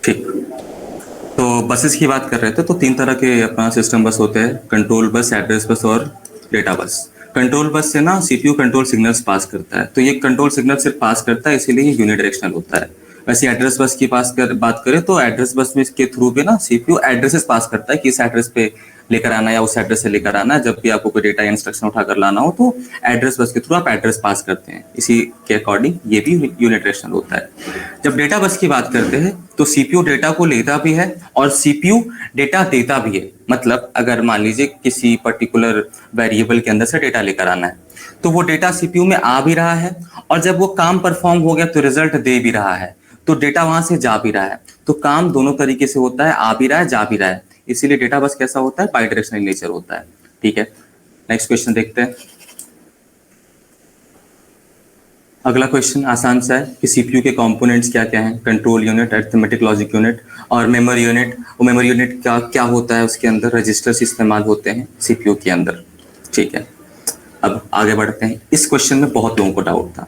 ठीक। तो बसेस की बात कर रहे थे, तो तीन तरह के अपना सिस्टम बस होते हैं, कंट्रोल बस, एड्रेस बस और डेटा बस। कंट्रोल बस से ना सीपीयू कंट्रोल सिग्नल्स पास करता है, तो ये कंट्रोल सिग्नल सिर्फ पास करता है, इसीलिए ये यूनिडायरेक्शनल होता है। वैसे एड्रेस बस की बात करें तो एड्रेस बस में के थ्रू पे ना सीपीयू एड्रेसेस पास करता है कि इस एड्रेस पे लेकर आना या उस एड्रेस से लेकर आना। जब भी आपको कोई डेटा या इंस्ट्रक्शन उठाकर लाना हो तो एड्रेस बस के थ्रू आप एड्रेस पास करते हैं, इसी के अकॉर्डिंग ये भी यूनिडायरेक्शनल होता है। जब डेटा बस की बात करते हैं तो सीपीयू डेटा को लेता भी है और सीपीयू डेटा देता भी है। मतलब अगर मान लीजिए किसी पर्टिकुलर वेरिएबल के अंदर से डेटा लेकर आना है, तो वो डेटा सीपीयू में आ भी रहा है, और जब वो काम परफॉर्म हो गया तो रिजल्ट दे भी रहा है, तो डेटा वहां से जा भी रहा है। तो काम दोनों तरीके से होता है, आ भी रहा है, जा भी रहा है। इसीलिए डेटा बस कैसा होता है, बाइडायरेक्शनल नेचर होता है। ठीक है, नेक्स्ट क्वेश्चन देखते हैं। अगला क्वेश्चन आसान सा है कि सीपीयू के कंपोनेंट्स क्या क्या हैं। Control unit, arithmetic logic unit और मेमोरी यूनिट। वो मेमोरी यूनिट का क्या होता है, उसके अंदर रजिस्टर्स इस्तेमाल होते हैं सीपीयू के अंदर। ठीक है, अब आगे बढ़ते हैं। इस क्वेश्चन में बहुत लोगों को डाउट था।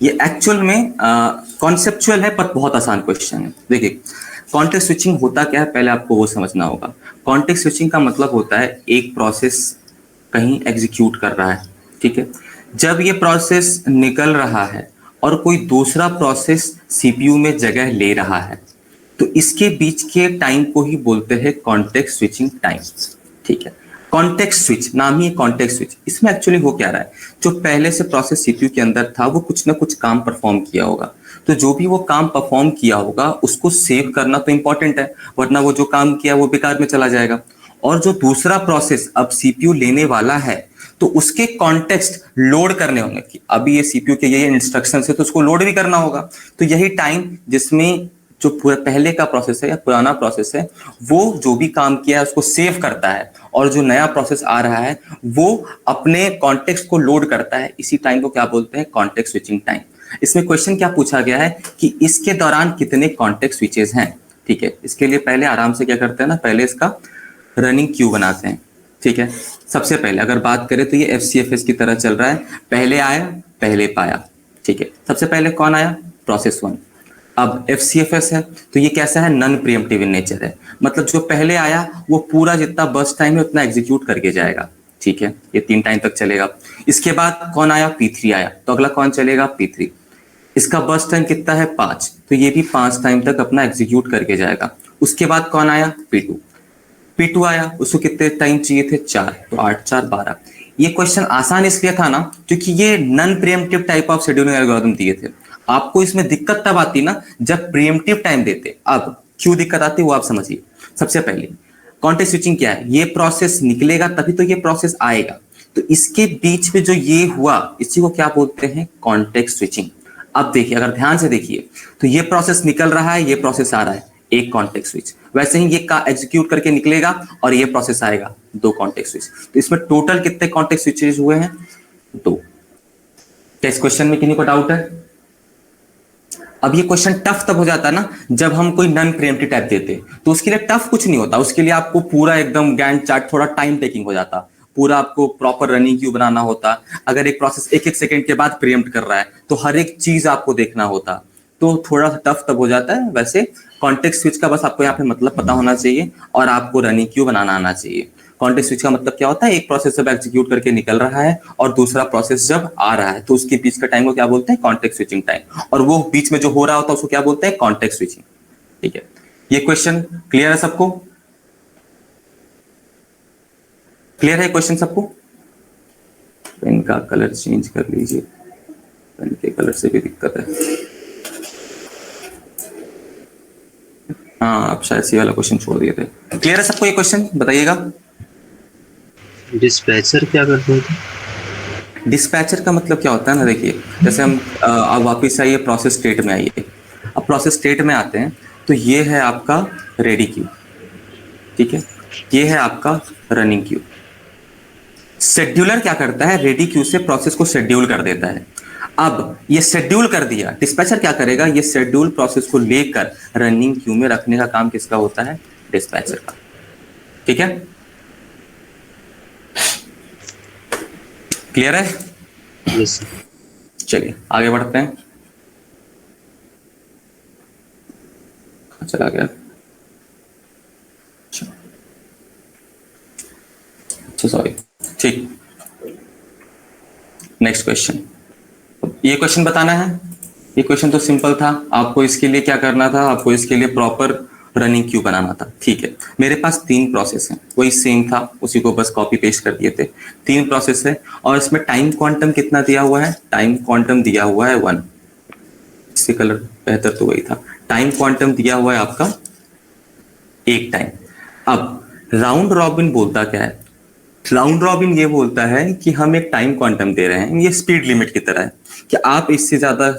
ये एक्चुअल में कॉन्सेप्चुअल है पर बहुत आसान क्वेश्चन है। देखिए, कॉन्टेक्स्ट स्विचिंग होता क्या है, पहले आपको वो समझना होगा। कॉन्टेक्स्ट स्विचिंग का मतलब होता है एक प्रोसेस कहीं एग्जीक्यूट कर रहा है, ठीक है। जब ये प्रोसेस निकल रहा है और कोई दूसरा प्रोसेस सीपीयू में जगह ले रहा है, तो इसके बीच के टाइम को ही बोलते हैं कॉन्टेक्स्ट स्विचिंग टाइम। ठीक है, कॉन्टेक्स्ट स्विच नाम ही है, कॉन्टेक्स्ट स्विच। इसमें एक्चुअली हो क्या रहा है, जो पहले से प्रोसेस सीपीयू के अंदर था वो कुछ ना कुछ काम परफॉर्म किया होगा, तो जो भी वो काम परफॉर्म किया होगा उसको सेव करना तो इंपॉर्टेंट है, वरना वो जो काम किया वो बेकार में चला जाएगा। और जो दूसरा प्रोसेस अब सीपीयू लेने वाला है, तो उसके कॉन्टेक्स्ट लोड करने होंगे कि अभी ये सीपीयू के ये इंस्ट्रक्शन है, तो उसको लोड भी करना होगा। तो यही टाइम जिसमें जो पूरा पहले का प्रोसेस है या पुराना प्रोसेस है, वो जो भी काम किया है उसको सेव करता है, और जो नया प्रोसेस आ रहा है वो अपने कॉन्टेक्स्ट को लोड करता है। इसी टाइम को क्या बोलते हैं, कॉन्टेक्स्ट स्विचिंग टाइम। इसमें क्वेश्चन क्या पूछा गया है कि इसके दौरान कितने कॉन्टेक्स्ट स्विचेस हैं। ठीक है, इसके लिए पहले आराम से क्या करते हैं ना, पहले इसका रनिंग क्यू बनाते हैं। ठीक है, सबसे पहले अगर बात करें तो ये एफसीएफएस की तरह चल रहा है, पहले आया पहले पाया। ठीक है, सबसे पहले कौन आया, प्रोसेस 1। अब एफसीएफएस है तो ये कैसा है, नॉन प्रीएम्प्टिव इन नेचर है, मतलब जो पहले आया वो पूरा जितना बर्स्ट टाइम है उतना एग्जीक्यूट करके जाएगा। ठीक है, ये 3 टाइम तक चलेगा। इसके बाद कौन आया, P3 आया, तो अगला कौन चलेगा, P3। इसका बर्स्ट टाइम कितना है, 5, तो ये भी 5 टाइम तक अपना एग्जीक्यूट करके जाएगा। उसके बाद कौन आया, P2 आया, उसको कितने टाइम चाहिए थे, 4, तो 8 4 12। ये क्वेश्चन आसान इसलिए था ना क्योंकि ये non pre-emptive type of scheduling algorithm दिए थे। आपको इसमें दिक्कत तब आती ना जब प्रीएम्प्टिव टाइम देते। अब क्यों दिक्कत आती वो आप समझिए। सबसे पहले कॉन्टेक्स्ट स्विचिंग क्या है, ये प्रोसेस निकलेगा तभी तो ये प्रोसेस आएगा, तो इसके बीच में जो ये हुआ इसी को क्या बोलते हैं, कॉन्टेक्स्ट स्विचिंग। अब देखिए, अगर ध्यान से देखिए तो ये प्रोसेस निकल रहा है, ये प्रोसेस आ रहा है, एक कॉन्टेक्स्ट स्विच। वैसे ही ये का एग्जीक्यूट करके निकलेगा और ये प्रोसेस आएगा, 2 कॉन्टेक्स्ट स्विच। तो इसमें टोटल कितने कॉन्टेक्स्ट स्विचेस हुए हैं, 2। क्या इस क्वेश्चन में किन्हीं को डाउट है। अब ये क्वेश्चन टफ तब हो जाता है ना जब हम कोई नॉन प्रीएम्प्टिव टाइप देते, तो उसके लिए टफ कुछ नहीं होता, उसके लिए आपको पूरा एकदम गैंट चार्ट थोड़ा टाइम टेकिंग हो जाता, पूरा आपको प्रॉपर रनिंग क्यू बनाना होता। अगर एक प्रोसेस 1 1 सेकंड के बाद प्रीएम्प्ट कर रहा है तो हर एक चीज आपको देखना होता, तो थोड़ा सा टफ तब हो जाता है। वैसे कॉन्टेक्स्ट स्विच का बस आपको यहाँ पे मतलब पता होना चाहिए और आपको रनिंग क्यू बनाना आना चाहिए। कॉन्टेक्स्ट स्विच का मतलब क्या होता है, एक प्रोसेस जब एग्जीक्यूट करके निकल रहा है और दूसरा प्रोसेस जब आ रहा है तो उसके बीच का टाइम को क्या बोलते हैं, कॉन्टेक्स्ट स्विचिंग टाइम, और वो बीच में जो हो रहा होता है उसको क्या बोलते हैं, कॉन्टेक्स्ट स्विचिंग। ठीक है, ये क्वेश्चन क्लियर है सबको, क्लियर है क्वेश्चन सबको। पेन का कलर चेंज कर लीजिए, पेन के कलर से भी दिक्कत है। हाँ, आप शायद सी वाला क्वेश्चन छोड़ दिए थे। क्लियर है सबको ये क्वेश्चन, बताइएगा। डिस्पैचर क्या करते हैं? डिस्पैचर का मतलब क्या होता है ना, देखिए जैसे हम अब वापिस आइए प्रोसेस स्टेट में आइए। अब प्रोसेस स्टेट में आते हैं तो ये है आपका रेडी क्यू, ठीक है, ये है आपका रनिंग क्यू। शेड्यूलर क्या करता है, रेडी क्यू से प्रोसेस को शेड्यूल कर देता है। अब ये शेड्यूल कर दिया, डिस्पैचर क्या करेगा, ये शेड्यूल प्रोसेस को लेकर रनिंग क्यू में रखने का काम किसका होता है, डिस्पैचर का। ठीक है, क्लियर है। यस। चलिए आगे बढ़ते हैं। चला गया। अच्छा सॉरी, ठीक। नेक्स्ट क्वेश्चन, ये क्वेश्चन बताना है। ये क्वेश्चन तो सिंपल था, आपको इसके लिए क्या करना था, आपको इसके लिए प्रॉपर रनिंग क्यू बनाना था। ठीक है, मेरे पास 3 प्रोसेस हैं, वही सेम था, उसी को बस कॉपी पेस्ट कर दिए थे। 3 प्रोसेस है और इसमें टाइम क्वांटम कितना दिया हुआ है, टाइम क्वांटम दिया हुआ है 1। इससे कलर बेहतर तो वही था। टाइम क्वांटम दिया हुआ है आपका 1 टाइम। अब राउंड रॉबिन बोलता क्या है, राउंड रॉबिन ये बोलता है कि हम एक टाइम क्वांटम दे रहे हैं, ये स्पीड लिमिट की तरह है कि आप इससे ज्यादा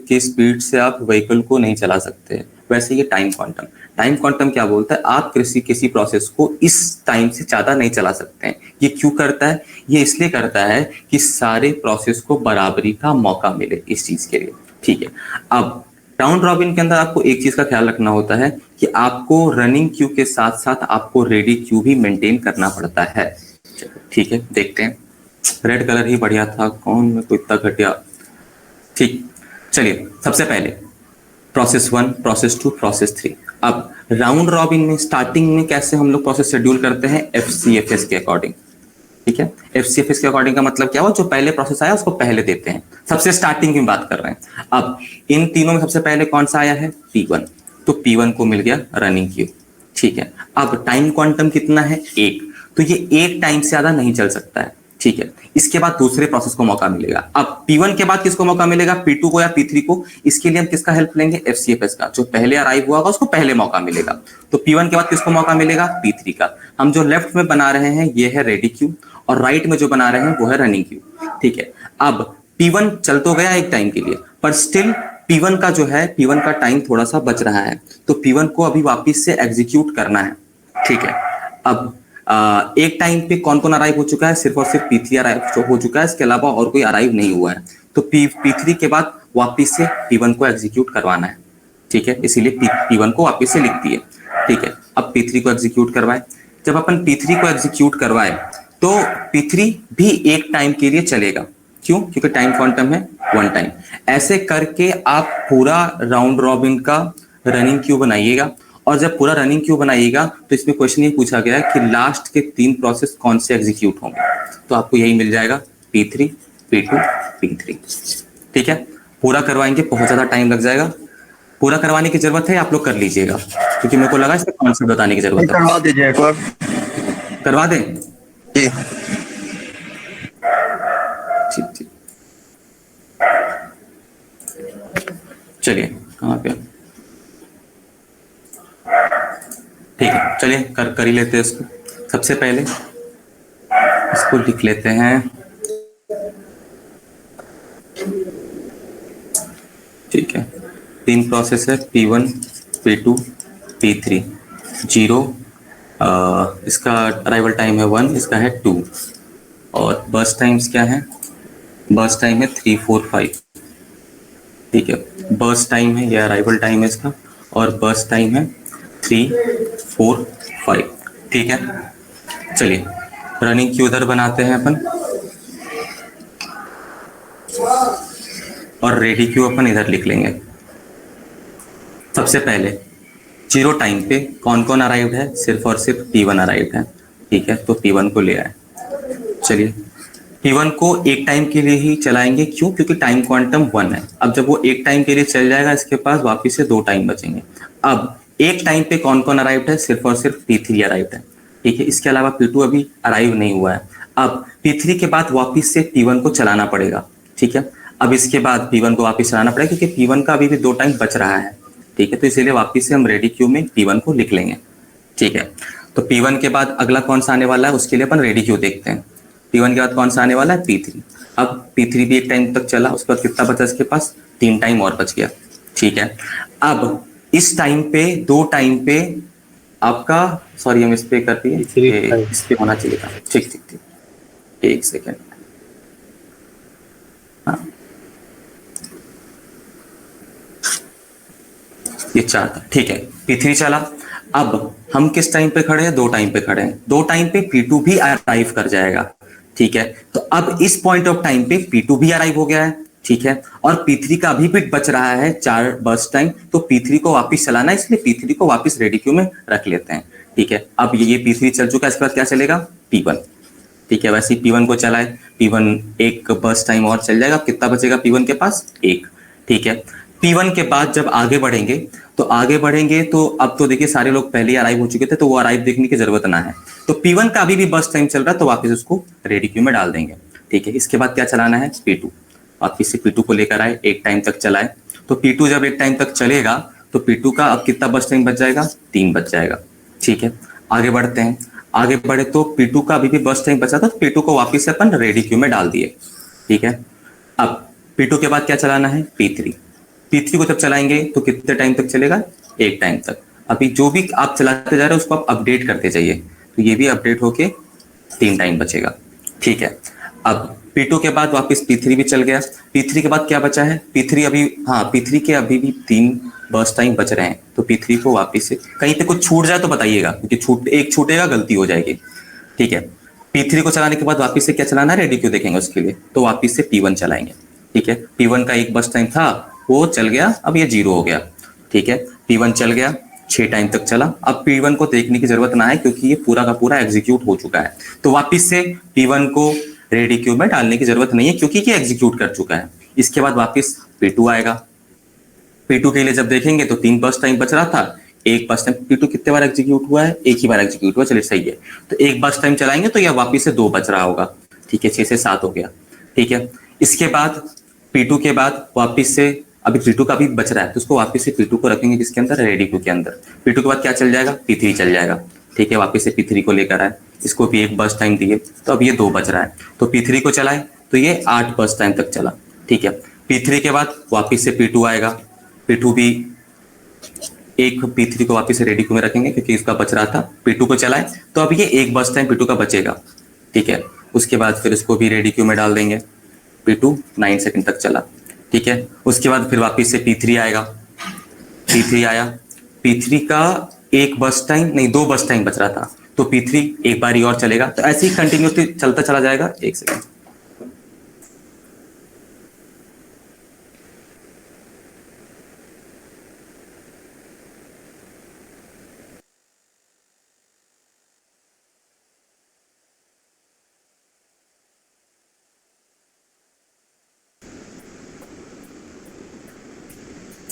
की स्पीड से आप व्हीकल को नहीं चला सकते। वैसे ये टाइम क्वांटम क्या बोलता है, आप किसी प्रोसेस को इस टाइम से ज्यादा नहीं चला सकते हैं। ये क्यों करता है, ये इसलिए करता है कि सारे प्रोसेस को बराबरी का मौका मिले इस चीज के लिए। ठीक है, अब राउंड रॉबिन के अंदर आपको एक चीज का ख्याल रखना होता है कि आपको रनिंग क्यू के साथ साथ आपको रेडी क्यू भी मेंटेन करना पड़ता है। ठीक है, देखते हैं। रेड कलर ही बढ़िया था, कौन में कोई इतना घटिया। ठीक, चलिए सबसे पहले प्रोसेस 1, प्रोसेस 2, प्रोसेस 3। अब राउंड रॉबिन में स्टार्टिंग में कैसे हम लोग प्रोसेस शेड्यूल करते हैं, FCFS के अकॉर्डिंग। ठीक है, FCFS के अकॉर्डिंग का मतलब क्या हुआ, जो पहले प्रोसेस आया उसको पहले देते हैं। सबसे स्टार्टिंग की बात कर रहे हैं। अब इन तीनों में सबसे पहले कौन सा आया है, P1, तो P1 को मिल गया रनिंग क्यू। ठीक है, अब टाइम क्वांटम कितना है, 1, तो ये 1 टाइम से ज्यादा नहीं चल सकता है। ठीक है, इसके बाद दूसरे प्रोसेस को मौका मिलेगा। अब P1 के बाद किसको मौका मिलेगा, P2 को या P3 को। इसके लिए हम किसका हेल्प लेंगे, FCFS का, जो पहले अराइव हुआ होगा उसको पहले मौका मिलेगा। तो P1 के बाद किसको मौका मिलेगा, P3 का। हम जो लेफ्ट में बना रहे हैं ये है रेडी क्यू, और राइट में जो बना रहे हैं वो है रनिंग क्यू। ठीक है, अब P1 चल तो गया एक टाइम के लिए, पर स्टिल P1 का जो है, P1 का टाइम थोड़ा सा बच रहा है, तो P1 को अभी वापिस से एग्जीक्यूट करना है। ठीक है, अब एक टाइम पे कौन कौन अराइव हो चुका है, सिर्फ और सिर्फ P3 अराइव हो चुका है, इसके अलावा और कोई अराइव नहीं हुआ है। तो P3 के बाद वापिस से P1 को एग्जीक्यूट करवाना है। ठीक है, इसीलिए P1 को वापिस से लिखती है। ठीक है, अब P3 को एग्जीक्यूट करवाए। जब अपन P3 को एग्जीक्यूट करवाए तो P3 भी एक टाइम के लिए चलेगा। क्यों, क्योंकि टाइम क्वांटम है 1 टाइम। ऐसे करके आप पूरा राउंड रॉबिन का रनिंग क्यू बनाइएगा, और जब पूरा रनिंग क्यू बनाइएगा तो इसमें क्वेश्चन ये पूछा गया है कि लास्ट के 3 प्रोसेस कौन से एग्जीक्यूट होंगे, तो आपको यही मिल जाएगा, P3, P2, P3। ठीक है, पूरा करवाएंगे, बहुत ज्यादा टाइम लग जाएगा। पूरा करवाने की जरूरत है, आप लोग कर लीजिएगा, क्योंकि मेरे को लगा इसका कॉन्सेप्ट बताने की जरूरत है। करवा दीजिए एक बार, करवा दें जी। ठीक ठीक, चलिए कहाँ पे, ठीक है, चलिए कर ही लेते हैं इसको। सबसे पहले इसको लिख लेते हैं। ठीक है, 3 प्रोसेस है, P1, P2, P3। 0, इसका अराइवल टाइम है 1, इसका है 2, और बर्स्ट टाइम्स क्या है, बर्स्ट टाइम है 3, 4, 5। ठीक है, बर्स्ट टाइम है, यह अराइवल टाइम है इसका, और बर्स्ट टाइम है 3, 4, 5। ठीक है, चलिए रनिंग क्यू उधर बनाते हैं अपन, और रेडी क्यू अपन इधर लिख लेंगे। सबसे पहले 0 टाइम पे कौन कौन अराइव्ड है, सिर्फ और सिर्फ P1 अराइव्ड है। ठीक है, तो P1 को ले आए। चलिए P1 को एक टाइम के लिए ही चलाएंगे, क्यों, क्योंकि टाइम क्वांटम 1 है। अब जब वो एक टाइम के लिए चल जाएगा, इसके पास वापिस से 2 टाइम बचेंगे। अब एक टाइम पे कौन कौन अराइव्ड है, सिर्फ और सिर्फ P3 अराइव्ड है। ठीक है, इसके अलावा P2 अभी अराइव नहीं हुआ है। अब P3 के बाद वापिस से P1 को चलाना पड़ेगा। ठीक है, अब इसके बाद P1 को वापिस चलाना पड़ेगा, क्योंकि P1 का अभी भी 2 टाइम बच रहा है। ठीक है, तो इसीलिए वापिस से हम रेडी क्यू में P1 को लिख लेंगे। ठीक है, तो P1 के बाद अगला कौन सा आने वाला है, उसके लिए अपन रेडी क्यू देखते हैं। P1 के बाद कौन सा आने वाला है, P3। अब P3 भी एक टाइम तक चला, उसके बाद कितना बचा इसके पास, 3 टाइम और बच गया। ठीक है, अब इस टाइम पे 2 टाइम पे आपका, सॉरी हम इस पे कर दिए, इस पे होना चाहिए था। ठीक ठीक ठीक, एक सेकेंड। हाँ, ये 4 था। ठीक है, P3 चला। अब हम किस टाइम पे खड़े हैं, 2 टाइम पे खड़े हैं। 2 टाइम पे P2 भी अराइव कर जाएगा। ठीक है, तो अब इस पॉइंट ऑफ टाइम पे P2 भी अराइव हो गया है। ठीक है, और P3 का अभी भी बच रहा है 4 बर्स्ट टाइम, तो P3 को वापस चलाना है, इसलिए P3 को वापस रेडी क्यू में रख लेते हैं। ठीक है, अब ये P3 चल चुका है, इसके बाद क्या चलेगा, P1। ठीक है, वैसे ही P1 को चलाए, P1 एक बर्स्ट टाइम और चल जाएगा, कितना बचेगा P1 के पास, 1। ठीक है, P1 के बाद जब आगे बढ़ेंगे तो अब तो देखिए सारे लोग पहले ही अराइव हो चुके थे, तो वो अराइव देखने की जरूरत ना है। तो P1 का अभी भी बर्स्ट टाइम चल रहा है, तो वापस उसको रेडी क्यू में डाल देंगे। ठीक है, इसके बाद क्या चलाना है, P2। वापस से P2 को लेकर आए, 1 टाइम तक चलाए, तो P2 जब 1 टाइम तक चलेगा तो P2 का अब कितना बर्स्ट टाइम बच जाएगा, 3 बच जाएगा। ठीक है, आगे बढ़ते हैं, आगे बढ़े तो P2 का अभी भी बर्स्ट टाइम बचा था, तो P2 को वापस से अपन रेडी क्यू में डाल दिए। ठीक है, अब P2 के बाद क्या चलाना है, P3। P3 को जब चलाएंगे तो कितने टाइम तक चलेगा, 1 टाइम तक। अभी जो भी आप चलाते जा रहे हो उसको आप अपडेट करते जाइए, तो ये भी अपडेट होके 3 टाइम बचेगा। ठीक है, अब P2 के बाद वापस P3 भी चल गया। P3 के बाद क्या बचा है, P3 के अभी भी 3 बर्स्ट टाइम बच रहे हैं, तो P3 को वापस से कहीं पे कुछ छूट जाए तो बताइएगा, क्योंकि एक छूटेगा गलती हो जाएगी। ठीक है, P3 को चलाने के बाद वापस से क्या चलाना है, रेडी क्यू देखेंगे उसके लिए, तो वापस से P1 चलाएंगे। ठीक है, P1 का एक बर्स्ट टाइम था, वो चल गया, अब ये 0 हो गया। ठीक है, P1 चल गया, 6 टाइम तक चला। अब P1 को देखने की जरूरत ना है, क्योंकि ये पूरा का पूरा एग्जीक्यूट हो चुका है, तो वापस से P1 को रेडी क्यू में डालने की जरूरत नहीं है, क्योंकि ये एग्जीक्यूट कर चुका है। इसके बाद वापस P2 आएगा। P2 के लिए जब देखेंगे तो 3 बर्स्ट टाइम बच रहा था, एक बर्स्ट टाइम, P2 कितने बार एग्जीक्यूट हुआ है, एक ही बार एग्जीक्यूट हुआ, चलिए सही है, तो एक बर्स्ट टाइम चलाएंगे तो यह वापस से 2 बच रहा होगा। ठीक है, 6 से 7 हो गया। ठीक है, इसके बाद P2 के बाद वापस से अभी P2 का भी बच रहा है, तो उसको वापस से P2 को रखेंगे किसके अंदर, रेडी क्यू के अंदर। P2 के बाद क्या चल जाएगा, P3 चल जाएगा। ठीक है, वापस से P3 को लेकर आए, इसको भी एक बर्स्ट टाइम दिए, तो अब ये 2 बच रहा है, तो P3 को चलाए तो ये 8 बर्स्ट टाइम तक चला। ठीक है, P3 के बाद वापस से P2 आएगा, P2 भी एक P3 को वापस से रेडी क्यू में रखेंगे, क्योंकि इसका बच रहा था, P2 को चलाए तो अब ये एक बर्स्ट टाइम P2 का बचेगा। ठीक है, उसके बाद फिर इसको भी रेडी क्यू में डाल देंगे, P2 9 सेकंड तक चला। ठीक है, उसके बाद फिर वापस से P3 आएगा, P3 आया, P3 का एक बर्स्ट टाइम नहीं 2 बर्स्ट टाइम बच रहा था, तो P3 एक बारी और चलेगा, तो ऐसे ही कंटिन्यूसली चलता चला जाएगा। 1 सेकंड,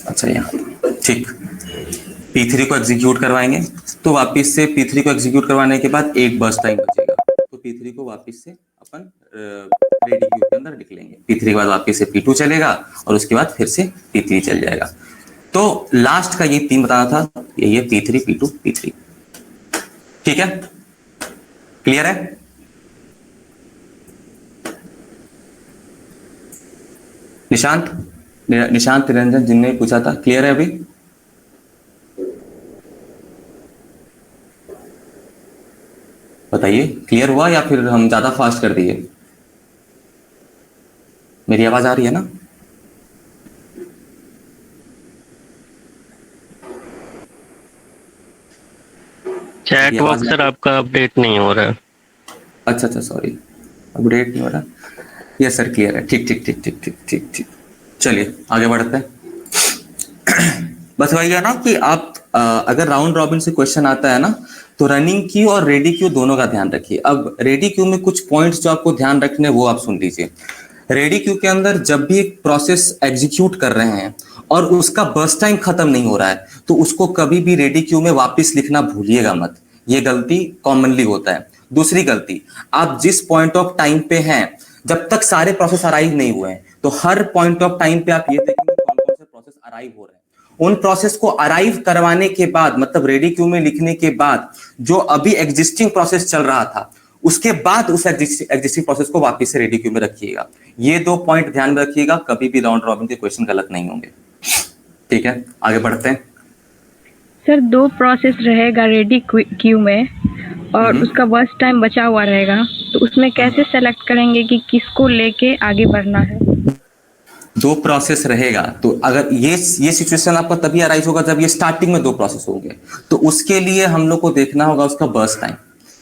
अच्छा यहाँ ठीक, P3 को एग्जीक्यूट करवाएंगे, तो वापस से P3 को एग्जीक्यूट करवाने के बाद एक बर्स्ट टाइम बचेगा, तो P3 को वापस से अपन रेडी क्यू के अंदर लिख लेंगे। P3 के बाद वापस से P2 चलेगा, और उसके बाद फिर से P3 चल जाएगा। तो लास्ट का ये 3 बताना था, यही है P3 P2 P3। ठीक है, क्लियर है? निशांत निरंजन जिनने पूछा था, क्लियर है अभी? बताइए, क्लियर हुआ या फिर हम ज्यादा फास्ट कर दिए? मेरी आवाज आ रही है ना? चैट बॉक्स सर आपका अपडेट नहीं हो रहा है। अच्छा सॉरी, अपडेट नहीं हो रहा। यस सर, क्लियर है। ठीक ठीक ठीक ठीक ठीक ठीक ठीक, चलिए आगे बढ़ते हैं। बस वही है ना कि आप अगर राउंड रॉबिन से क्वेश्चन आता है ना, तो रनिंग क्यू और रेडी क्यू दोनों का ध्यान रखिए। अब रेडी क्यू में कुछ पॉइंट्स जो आपको ध्यान रखने वो आप सुन लीजिए। रेडी क्यू के अंदर जब भी एक प्रोसेस एग्जीक्यूट कर रहे हैं और उसका बर्स्ट टाइम खत्म नहीं हो रहा है, तो उसको कभी भी रेडी क्यू में वापस लिखना भूलिएगा मत। ये गलती कॉमनली होता है। दूसरी गलती, आप जिस पॉइंट ऑफ टाइम पे हैं, जब तक सारे प्रोसेस अराइव नहीं हुए हैं, तो हर पॉइंट ऑफ टाइम पे आप ये देखेंगे कौन कौन से प्रोसेस अराइव हो रहे हैं। उन प्रोसेस को अराइव करवाने के बाद, मतलब रेडी क्यू में लिखने के बाद, जो अभी एग्जिस्टिंग प्रोसेस चल रहा था, उसके बाद उस एग्जिस्टिंग प्रोसेस को वापस से रेडी क्यू में रखिएगा। ये 2 पॉइंट ध्यान में रखिएगा, कभी भी राउंड रॉबिन के क्वेश्चन गलत नहीं होंगे। ठीक है, आगे बढ़ते हैं। सर 2 प्रोसेस रहेगा रेडी क्यू में और उसका बर्स्ट टाइम बचा हुआ रहेगा, तो उसमें कैसे सेलेक्ट करेंगे कि किसको लेके आगे बढ़ना है? 2 प्रोसेस रहेगा, तो अगर ये सिचुएशन आपका तभी अराइज होगा जब ये स्टार्टिंग में 2 प्रोसेस होंगे, तो उसके लिए हम लोग को देखना होगा उसका burst time.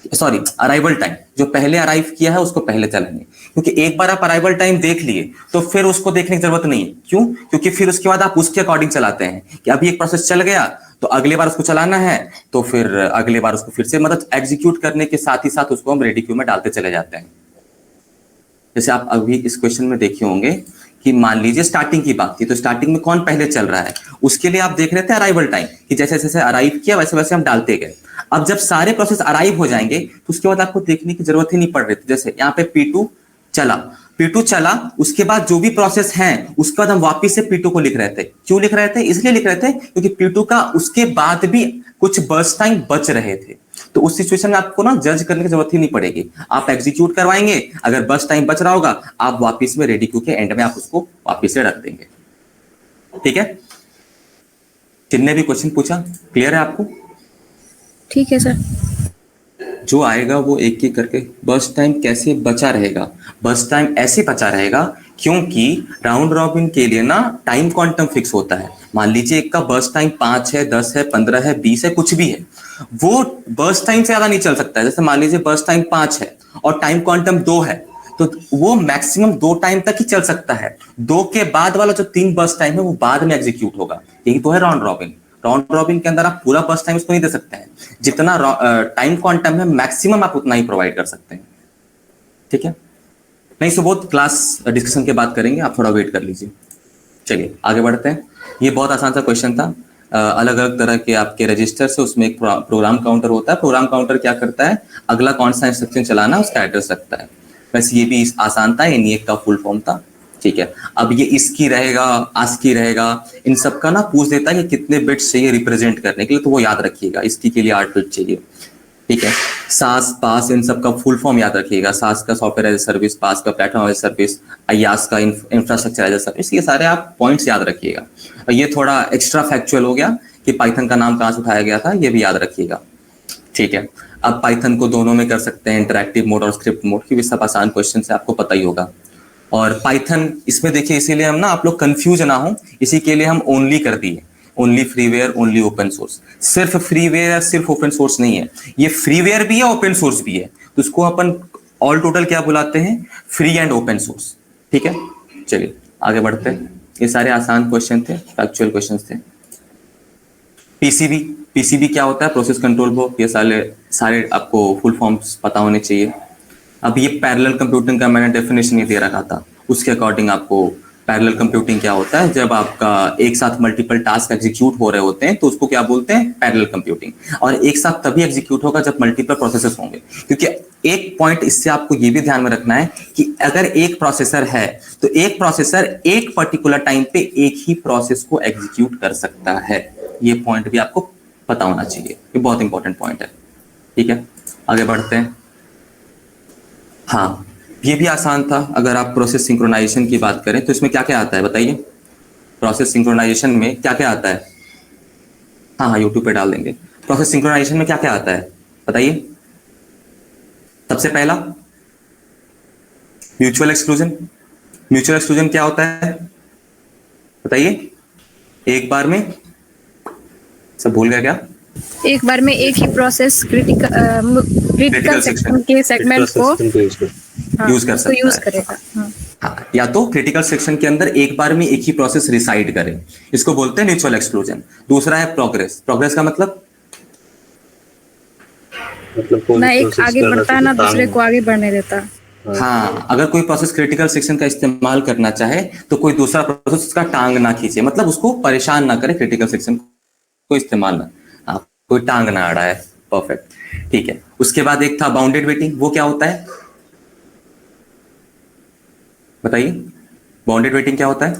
Sorry arrival time, जो पहले अराइव किया है उसको पहले चलाएंगे, क्योंकि एक बार आप अराइवल टाइम देख लिए तो फिर उसको देखने की जरूरत नहीं है। क्यों? क्योंकि फिर उसके बाद आप उसके अकॉर्डिंग चलाते हैं कि अभी एक प्रोसेस चल गया तो अगले बार उसको चलाना है, तो फिर अगले बार उसको फिर से मतलब एग्जीक्यूट करने के साथ ही साथ उसको हम रेडी क्यू में डालते चले जाते हैं। जैसे आप अभी इस क्वेश्चन में देखे होंगे कि मान लीजिए स्टार्टिंग की बात थी, तो स्टार्टिंग में कौन पहले चल रहा है, उसके लिए आप देख रहे थे अराइवल टाइम कि जैसे जैसे अराइव किया वैसे वैसे हम डालते गए। अब जब सारे प्रोसेस अराइव हो जाएंगे तो उसके बाद आपको देखने की जरूरत ही नहीं पड़ रही थी। जैसे यहाँ पे P2 चला, उसके बाद जो भी प्रोसेस है उसके बाद हम वापिस से P2 को लिख रहे थे। क्यों लिख रहे थे? इसलिए लिख रहे थे क्योंकि P2 का उसके बाद भी कुछ बर्स्ट टाइम बच रहे थे, तो उस सिचुएशन में आपको ना जज करने की जरूरत ही नहीं पड़ेगी, आप एग्जीक्यूट करवाएंगे, अगर बर्स्ट टाइम बच रहा होगा आप वापिस में रेडी क्यू के एंड में आप उसको वापिस से रख देंगे। ठीक है, जिनने भी क्वेश्चन पूछा क्लियर है आपको? ठीक है सर। जो आएगा वो एक एक करके। बर्स्ट टाइम कैसे बचा रहेगा? बर्स्ट टाइम ऐसे बचा रहेगा क्योंकि राउंड रॉबिन के लिए ना टाइम क्वांटम फिक्स होता है। मान लीजिए एक का बर्स्ट टाइम 5 है, 10 है, 15 है, 20 है, कुछ भी है, वो बर्स्ट टाइम से ज्यादा नहीं चल सकता है। जैसे मान लीजिए बर्स्ट टाइम 5 है और टाइम क्वांटम 2 है, तो वो मैक्सिमम 2 टाइम तक ही चल सकता है। 2 के बाद वाला जो 3 बर्स्ट टाइम है वो बाद में एग्जीक्यूट होगा। यही तो है राउंड रॉबिन। राउंड रॉबिन के अंदर आप पूरा बर्स्ट टाइम उसको नहीं दे सकते हैं, जितना टाइम क्वांटम है मैक्सिमम आप उतना ही प्रोवाइड कर सकते हैं। ठीक है, नहीं सो बहुत क्लास डिस्कशन के बाद करेंगे, आप थोड़ा वेट कर लीजिए। चलिए आगे बढ़ते हैं। ये बहुत आसान सा क्वेश्चन था। अलग अलग तरह के आपके रजिस्टर से उसमें एक प्रोग्राम काउंटर होता है। प्रोग्राम काउंटर क्या करता है? अगला कौन सा इंस्ट्रक्शन चलाना है उसका एड्रेस रखता है। वैसे ये भी आसान था, ENIAC का फुल फॉर्म था। ठीक है, अब ये इसकी रहेगा, आस्की रहेगा, इन सब का ना पूछ देता है कि कितने बिट्स चाहिए रिप्रेजेंट करने के लिए, तो वो याद रखिएगा। इसकी के लिए 8 बिट चाहिए। ठीक है, सास पास इन सब का फुल फॉर्म याद रखिएगा। सास का software as a service, PaaS का platform as a service, IaaS का इंफ्रास्ट्रक्चर एज ए सर्विस। ये सारे आप पॉइंट्स याद रखिएगा। ये थोड़ा एक्स्ट्रा फैक्चुअल हो गया कि पाइथन का नाम कहाँ से उठाया गया था, ये भी याद रखिएगा। ठीक है, अब पाइथन को दोनों में कर सकते हैं, इंटरैक्टिव मोड और स्क्रिप्ट मोड, की भी सब आसान क्वेश्चन से आपको पता ही होगा। और पाइथन इसमें देखिए, इसीलिए हम ना आप लोग कंफ्यूज ना हो, इसी के लिए हम ओनली कर दिए, only freeware only open source. सिर्फ फ्रीवेयर सिर्फ ओपन सोर्स नहीं है, ये फ्रीवेयर भी है ओपन सोर्स भी है, तो इसको अपन ऑल टोटल क्या बुलाते हैं? Free and open source. ठीक है, चलिए आगे बढ़ते हैं। ये सारे आसान क्वेश्चन थे, फैक्चुअल क्वेश्चन थे। पीसीबी क्या होता है? Process control board. ये सारे आपको फुल फॉर्म्स पता होने चाहिए। अब ये पैरेलल कंप्यूटिंग का मैंने डेफिनेशन ही दे रखा था, उसके अकॉर्डिंग आपको पैरेलल कंप्यूटिंग क्या होता है? जब आपका एक साथ मल्टीपल टास्क एग्जीक्यूट हो रहे होते हैं तो उसको क्या बोलते हैं? Parallel computing. और एक साथ तभी एग्जीक्यूट होगा जब मल्टीपल प्रोसेसेस होंगे, क्योंकि एक पॉइंट इससे आपको ये भी ध्यान में रखना है कि अगर एक प्रोसेसर है तो एक प्रोसेसर एक पर्टिकुलर टाइम पे एक ही प्रोसेस को एग्जीक्यूट कर सकता है। ये पॉइंट भी आपको पता होना चाहिए, ये बहुत इंपॉर्टेंट पॉइंट है। ठीक है, आगे बढ़ते हैं। हाँ, ये भी आसान था। अगर आप प्रोसेस सिंक्रोनाइजेशन की बात करें तो इसमें क्या क्या आता है बताइए? प्रोसेस सिंक्रोनाइजेशन में क्या क्या आता है? हाँ, यूट्यूब पे डाल देंगे। प्रोसेस सिंक्रोनाइजेशन में क्या क्या आता है बताइए? सबसे पहला म्यूचुअल एक्सक्लूजन। म्यूचुअल एक्सक्लूजन क्या होता है बताइए? एक बार में सब भूल गया क्या? एक बार में एक ही प्रोसेस क्रिटिकल सेक्शन के सेगमेंट को यूज कर सकता यूज है। करेगा। हाँ, या तो क्रिटिकल सेक्शन के अंदर एक बार में एक ही प्रोसेस रिसाइड करे, इसको बोलते हैं म्यूचुअल एक्सक्लूजन। दूसरा है प्रोग्रेस। प्रोग्रेस का मतलब ना एक आगे बढ़ता ना दूसरे को आगे बढ़ने देता। हाँ, अगर कोई प्रोसेस क्रिटिकल सेक्शन का इस्तेमाल करना चाहे तो कोई दूसरा प्रोसेस उसका टांग ना खींचे, मतलब उसको परेशान ना करे, क्रिटिकल सेक्शन को इस्तेमाल ना, हाँ, कोई टांग ना अड़ा है। परफेक्ट, ठीक है। उसके बाद एक था बाउंडेड वेटिंग। वो क्या होता है बताइए? बाउंडेड वेटिंग क्या होता है?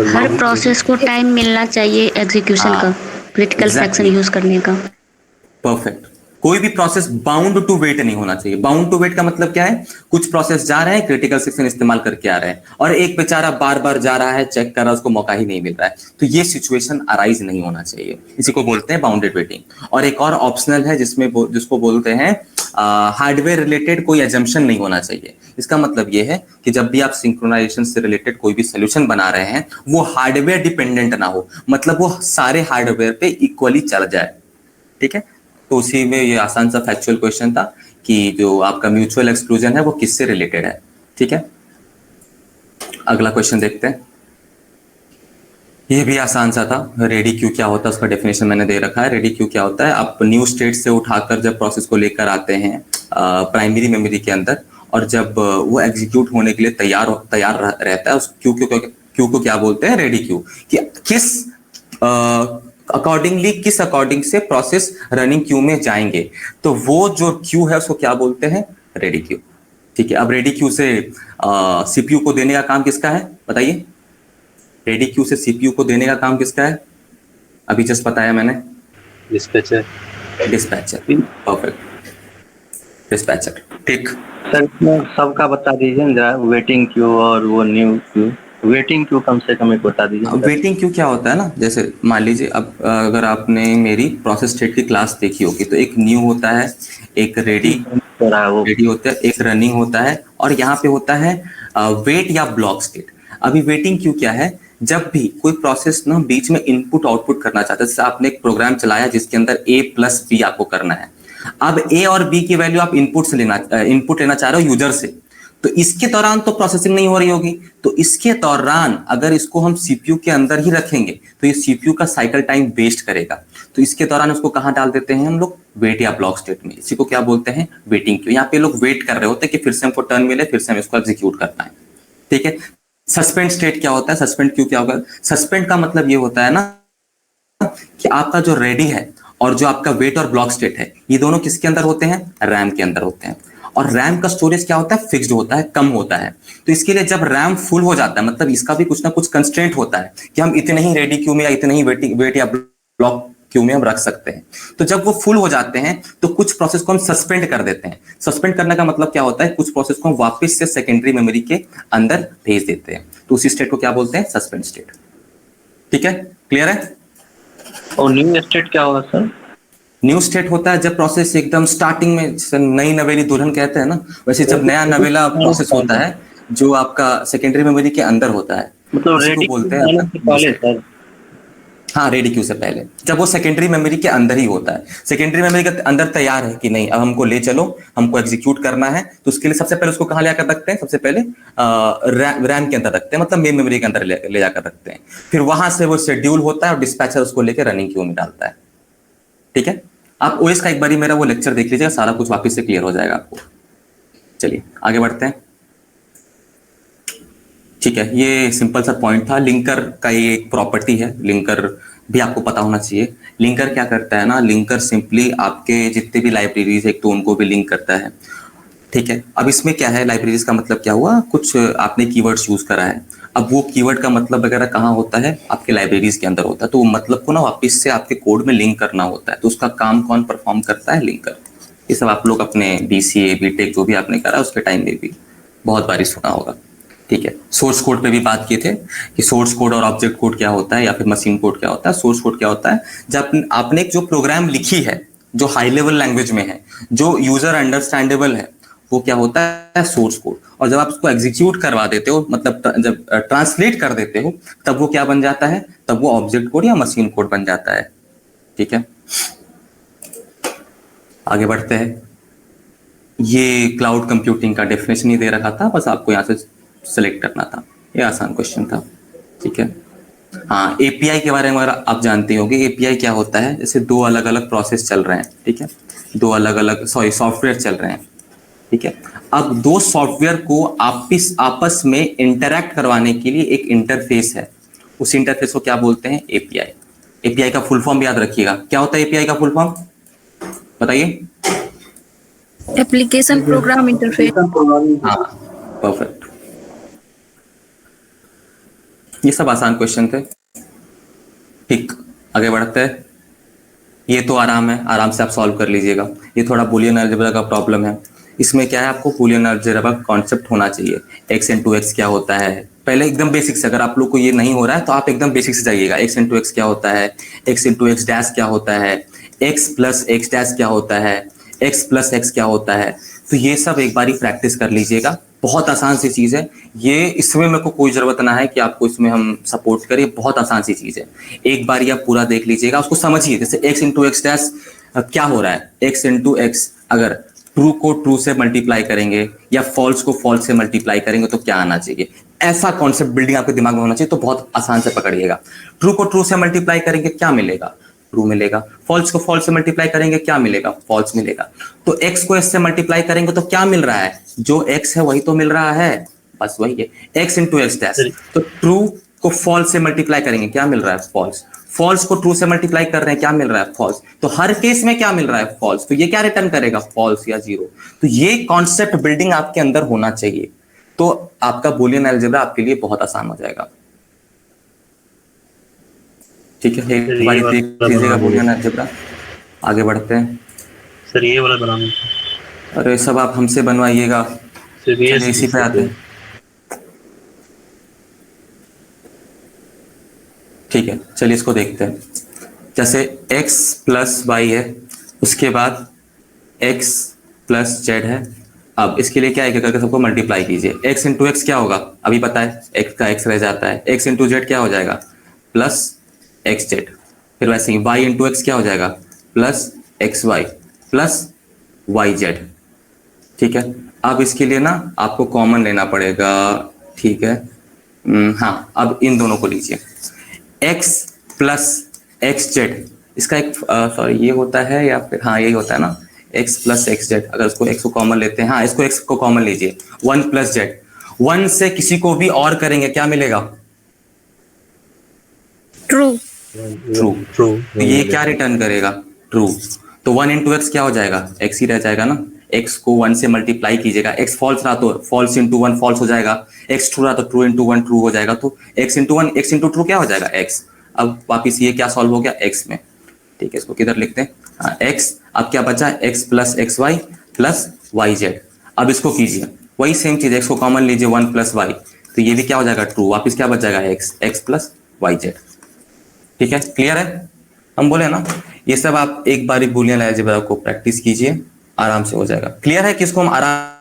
हर प्रोसेस को टाइम मिलना चाहिए एग्जीक्यूशन का, क्रिटिकल सेक्शन यूज करने का। परफेक्ट। कोई भी प्रोसेस बाउंड टू वेट नहीं होना चाहिए। बाउंड टू वेट का मतलब क्या है? कुछ प्रोसेस जा रहे हैं, क्रिटिकल सेक्शन इस्तेमाल करके आ रहे हैं, और एक बेचारा बार बार जा रहा है, चेक कर रहा है, उसको मौका ही नहीं मिल रहा है, तो ये सिचुएशन अराइज नहीं होना चाहिए। इसी को बोलते हैं बाउंडेड वेटिंग। और एक और ऑप्शनल है जिसको बोलते हैं हार्डवेयर रिलेटेड कोई एजम्पशन नहीं होना चाहिए। इसका मतलब ये है कि जब भी आप सिंक्रोनाइजेशन से रिलेटेड कोई भी सोल्यूशन बना रहे हैं वो हार्डवेयर डिपेंडेंट ना हो, मतलब वो सारे हार्डवेयर पे इक्वली चल जाए। ठीक है। तो उसी में ये आसान सा फैक्चुअल क्वेश्चन था कि जो आपका म्यूचुअल एक्सक्लूजन है वो किससे रिलेटेड है, ठीक है। अगला क्वेश्चन देखते हैं। ये भी आसान सा था। रेडी क्यू क्या होता है उसका डेफिनेशन मैंने दे रखा है। रेडी क्यू क्या होता है, आप न्यू स्टेट से उठाकर जब प्रोसेस को लेकर आते हैं प्राइमरी मेमोरी के अंदर, और जब वो एग्जीक्यूट होने के लिए तैयार रहता है, उस क्यू को क्या बोलते हैं, रेडी क्यू। कि किस किस अकॉर्डिंग से प्रोसेस रनिंग क्यू में जाएंगे, तो वो जो क्यू है उसको क्या बोलते हैं, रेडी क्यू, ठीक है। अब रेडी क्यू से सीपीयू को देने का काम किसका है, बताइए। रेडी क्यू से सीपीयू को देने का काम किसका है, अभी जस्ट बताया मैंने, डिस्पैचर। परफेक्ट, डिस्पैचर, ठीक। सर इसमें सबका बता दीजिए ना जरा, वेटिंग क्यू और वो न्यू क्यू। वेटिंग क्यू कम से कम एक बता दीजिए। वेटिंग क्यू क्या होता है ना, जैसे मान लीजिए अब अगर आपने मेरी प्रोसेस स्टेट की क्लास देखी होगी, तो एक न्यू होता है, एक रेडी होता है, एक रनिंग होता है, और यहाँ पे होता है वेट या ब्लॉक स्टेट। अभी वेटिंग क्यू क्या है, जब भी कोई प्रोसेस ना बीच में इनपुट आउटपुट करना चाहता है, जैसे आपने एक प्रोग्राम चलाया जिसके अंदर a प्लस बी आपको करना है, अब a और b की वैल्यू आप इनपुट लेना चाह रहे हो यूजर से, तो इसके दौरान तो प्रोसेसिंग नहीं हो रही होगी, तो इसके दौरान अगर इसको हम सीपीयू के अंदर ही रखेंगे तो ये सीपीयू का साइकिल टाइम वेस्ट करेगा, तो इसके दौरान उसको कहाँ डाल देते हैं हम लोग, वेट या ब्लॉक स्टेट में। इसी को क्या बोलते हैं, वेटिंग क्यू। यहाँ पे लोग वेट कर रहे होते हैं कि फिर से हमको टर्न मिले, फिर से हम इसको एग्जीक्यूट कर पाए, ठीक है। सस्पेंड स्टेट क्या होता है, सस्पेंड क्यू क्या होगा, सस्पेंड का मतलब ये होता है ना कि आपका जो रेडी है और जो आपका वेट और ब्लॉक स्टेट है, ये दोनों किसके अंदर होते हैं, रैम के अंदर होते हैं। और रैम का स्टोरेज क्या होता है, फिक्स्ड होता है, कम होता है। तो इसके लिए जब रैम फुल हो जाता है, मतलब इसका भी कुछ ना कुछ कंस्ट्रेंट होता है कि हम इतने ही रेडी क्यू में या इतने ही वेट या ब्लॉक क्यू में हम रख सकते हैं। तो जब वो फुल हो जाते हैं तो कुछ प्रोसेस को हम सस्पेंड कर देते हैं। सस्पेंड करने का मतलब क्या होता है, कुछ प्रोसेस को हम वापस से सेकेंडरी मेमोरी के अंदर भेज देते हैं, तो उसी स्टेट को क्या बोलते हैं, सस्पेंड स्टेट, ठीक है। क्लियर है। और न्यू स्टेट क्या होगा सर? न्यू स्टेट होता है जब प्रोसेस एकदम स्टार्टिंग में, नई नवेली दुल्हन कहते हैं ना, वैसे जब नया नवेला प्रोसेस होता है जो आपका सेकेंडरी मेमोरी के अंदर होता है, मतलब रेडी बोलते हैं पहले सर। हाँ, रेडी क्यू से पहले, जब वो सेकेंडरी मेमोरी के अंदर ही होता है, सेकेंडरी मेमोरी के अंदर तैयार है कि नहीं अब हमको ले चलो, हमको एग्जीक्यूट करना है, तो उसके लिए सबसे पहले उसको कहाँ ले जाकर रखते हैं, सबसे पहले रैम के अंदर रखते हैं, मतलब मेन मेमोरी के अंदर ले जाकर रखते हैं। फिर वहां से वो शेड्यूल होता है और डिस्पैचर उसको लेकर रनिंग क्यू में डालता है, ठीक है। आप ओएस का एक बार मेरा वो लेक्चर देख लीजिएगा, सारा कुछ वापस से क्लियर हो जाएगा आपको। चलिए आगे बढ़ते हैं, ठीक है। ये सिंपल सा पॉइंट था। लिंकर का ये एक प्रॉपर्टी है, लिंकर भी आपको पता होना चाहिए। लिंकर क्या करता है ना, लिंकर सिंपली आपके जितने भी लाइब्रेरीज है तो उनको भी लिंक करता है, ठीक है। अब इसमें क्या है, लाइब्रेरीज का मतलब क्या हुआ, कुछ आपने कीवर्ड्स यूज करा है, अब वो कीवर्ड का मतलब वगैरह कहाँ होता है, आपके लाइब्रेरीज के अंदर होता है, तो वो मतलब को ना वापस से आपके कोड में लिंक करना होता है, तो उसका काम कौन परफॉर्म करता है, लिंकर। ये सब आप लोग अपने बीसीए बीटेक जो भी आपने करा उसके टाइम में भी बहुत बार सुना होगा, ठीक है। सोर्स कोड पे भी बात किए थे कि सोर्स कोड और ऑब्जेक्ट कोड क्या होता है या फिर मशीन कोड क्या होता है। सोर्स कोड क्या होता है, जब आपने जो प्रोग्राम लिखी है जो हाई लेवल लैंग्वेज में है, जो यूजर अंडरस्टैंडेबल है, वो क्या होता है, सोर्स कोड। और जब आप उसको एग्जीक्यूट करवा देते हो, मतलब जब ट्रांसलेट कर देते हो, तब वो क्या बन जाता है, तब वो ऑब्जेक्ट कोड या मशीन कोड बन जाता है, ठीक है। आगे बढ़ते हैं। ये क्लाउड कंप्यूटिंग का डेफिनेशन ही दे रखा था, बस आपको यहाँ से सेलेक्ट करना था, ये आसान क्वेश्चन था, ठीक है। हाँ, एपीआई के बारे में अगर आप जानते होंगे, एपीआई क्या होता है, जैसे दो अलग अलग प्रोसेस चल रहे हैं, ठीक है, दो अलग अलग सॉफ्टवेयर चल रहे हैं, ठीक है। अब दो सॉफ्टवेयर को आपस में इंटरैक्ट करवाने के लिए एक इंटरफेस है, उस इंटरफेस को क्या बोलते हैं, एपीआई। एपीआई का फुल फॉर्म याद रखिएगा, क्या होता है एपीआई का फुल फॉर्म, बताइए। Application program interface. हाँ, परफेक्ट। ये सब आसान क्वेश्चन थे, ठीक। आगे बढ़ते हैं। ये तो आराम है, आराम से आप सॉल्व कर लीजिएगा। ये थोड़ा बूलियन अलजेब्रा का प्रॉब्लम है, इसमें क्या है, आपको बूलियन अलजेब्रा कॉन्सेप्ट होना चाहिए। x इंटू एक्स क्या होता है, पहले एकदम बेसिक से, अगर आप लोग को ये नहीं हो रहा है तो आप एकदम बेसिक से जाइएगा। x इंटू एक्स क्या होता है, x इंटू एक्स डैश क्या होता है, x प्लस एक्स डैश क्या होता है, x प्लस एक्स क्या होता है, तो ये सब एक बारी प्रैक्टिस कर लीजिएगा। बहुत आसान सी चीज है ये, इसमें मेरे को कोई जरूरत ना है कि आपको इसमें हम सपोर्ट करें, बहुत आसान सी चीज है। एक बार आप पूरा देख लीजिएगा, उसको समझिए। जैसे x इंटू एक्स डैश क्या हो रहा है, x इंटू एक्स, अगर ट्रू को ट्रू से मल्टीप्लाई करेंगे या फॉल्स को फॉल्स से मल्टीप्लाई करेंगे तो क्या आना चाहिए, ऐसा कॉन्सेप्ट बिल्डिंग आपके दिमाग में होना चाहिए। तो बहुत आसान से पकड़िएगा, ट्रू को ट्रू से मल्टीप्लाई करेंगे क्या मिलेगा, ट्रू मिलेगा। फॉल्स को फॉल्स से मल्टीप्लाई करेंगे क्या मिलेगा, फॉल्स मिलेगा। तो x को s से मल्टीप्लाई करेंगे तो क्या मिल रहा है, जो x है वही तो मिल रहा है, बस वही है, x इंटू एक्स डैश। तो ट्रू को फॉल्स से मल्टीप्लाई करेंगे क्या मिल रहा है, फॉल्स। फॉल्स को ट्रू से मल्टीप्लाई कर रहे हैं क्या मिल रहा है, फॉल्स। तो हर केस में क्या मिल रहा है, फॉल्स। तो ये क्या रिटर्न करेगा, फॉल्स या जीरो। तो ये कॉन्सेप्ट बिल्डिंग आपके अंदर होना चाहिए, तो आपका बूलियन अलजेब्रा आपके लिए बहुत आसान हो जाएगा। ठीक है, एक बार देख लीजिएगा बूलियन अलजेब्रा। आगे बढ़ते हैं सर, ये वाला बनाना। अरे सब आप हमसे बनवाइएगा, चलिए इसी पे आते हैं। ठीक है, चलिए इसको देखते हैं। जैसे x प्लस वाई है, उसके बाद x प्लस जेड है। अब इसके लिए क्या है, करके सबको मल्टीप्लाई कीजिए। x इंटू एक्स क्या होगा, अभी पता है, x का x रह जाता है। x इंटू जेड क्या हो जाएगा, प्लस एक्स जेड। फिर वैसे ही y इंटू एक्स क्या हो जाएगा, plus x y plus y z. ठीक है, अब इसके लिए ना आपको कॉमन लेना पड़ेगा। ठीक है, हाँ, अब इन दोनों को लीजिए, x प्लस एक्स जेड, इसका एक सॉरी ये होता है या फिर हाँ यही होता है ना, x प्लस एक्स जेड। अगर इसको x को कॉमन लेते हैं, हाँ इसको x को कॉमन लीजिए, 1 प्लस जेड। 1 से किसी को भी और करेंगे क्या मिलेगा, ट्रू। ट्रू। तो ये क्या रिटर्न करेगा, ट्रू। तो 1 इंटू एक्स क्या हो जाएगा, x ही रह जाएगा ना। x को 1 से मल्टीप्लाई कीजिएगा, x फॉल्स रहा तो फॉल्स इंटू 1 फॉल्स हो जाएगा, x ट्रू रहा तो ट्रू इंटू 1 ट्रू हो जाएगा। तो x into 1 x into true क्या हो जाएगा, x। अब वापिस ये क्या सॉल्व हो गया, x में। ठीक है, इसको किधर लिखते हैं, हाँ x। अब क्या बचा, x plus x y plus y z. अब इसको कीजिए वही सेम चीज, x को कॉमन लीजिए, 1 प्लस वाई, तो ये भी क्या हो जाएगा, ट्रू। वापिस क्या बच जाएगा, x प्लस वाई जेड। ठीक है, क्लियर है। हम बोले ना, ये सब आप एक बार बूलियन अलजेब्रा को प्रैक्टिस कीजिए, आराम से हो जाएगा। क्लियर है कि इसको हम आराम